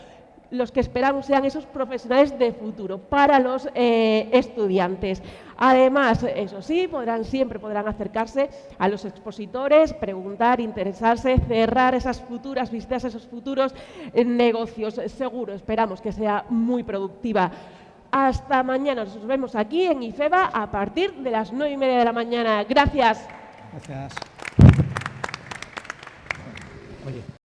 los que esperamos sean esos profesionales de futuro para los estudiantes. Además, eso sí, siempre podrán acercarse a los expositores, preguntar, interesarse, cerrar esas futuras visitas, esos futuros negocios. Seguro, esperamos que sea muy productiva. Hasta mañana, nos vemos aquí en IFEBA a partir de las 9:30 de la mañana. Gracias. Gracias. Oye.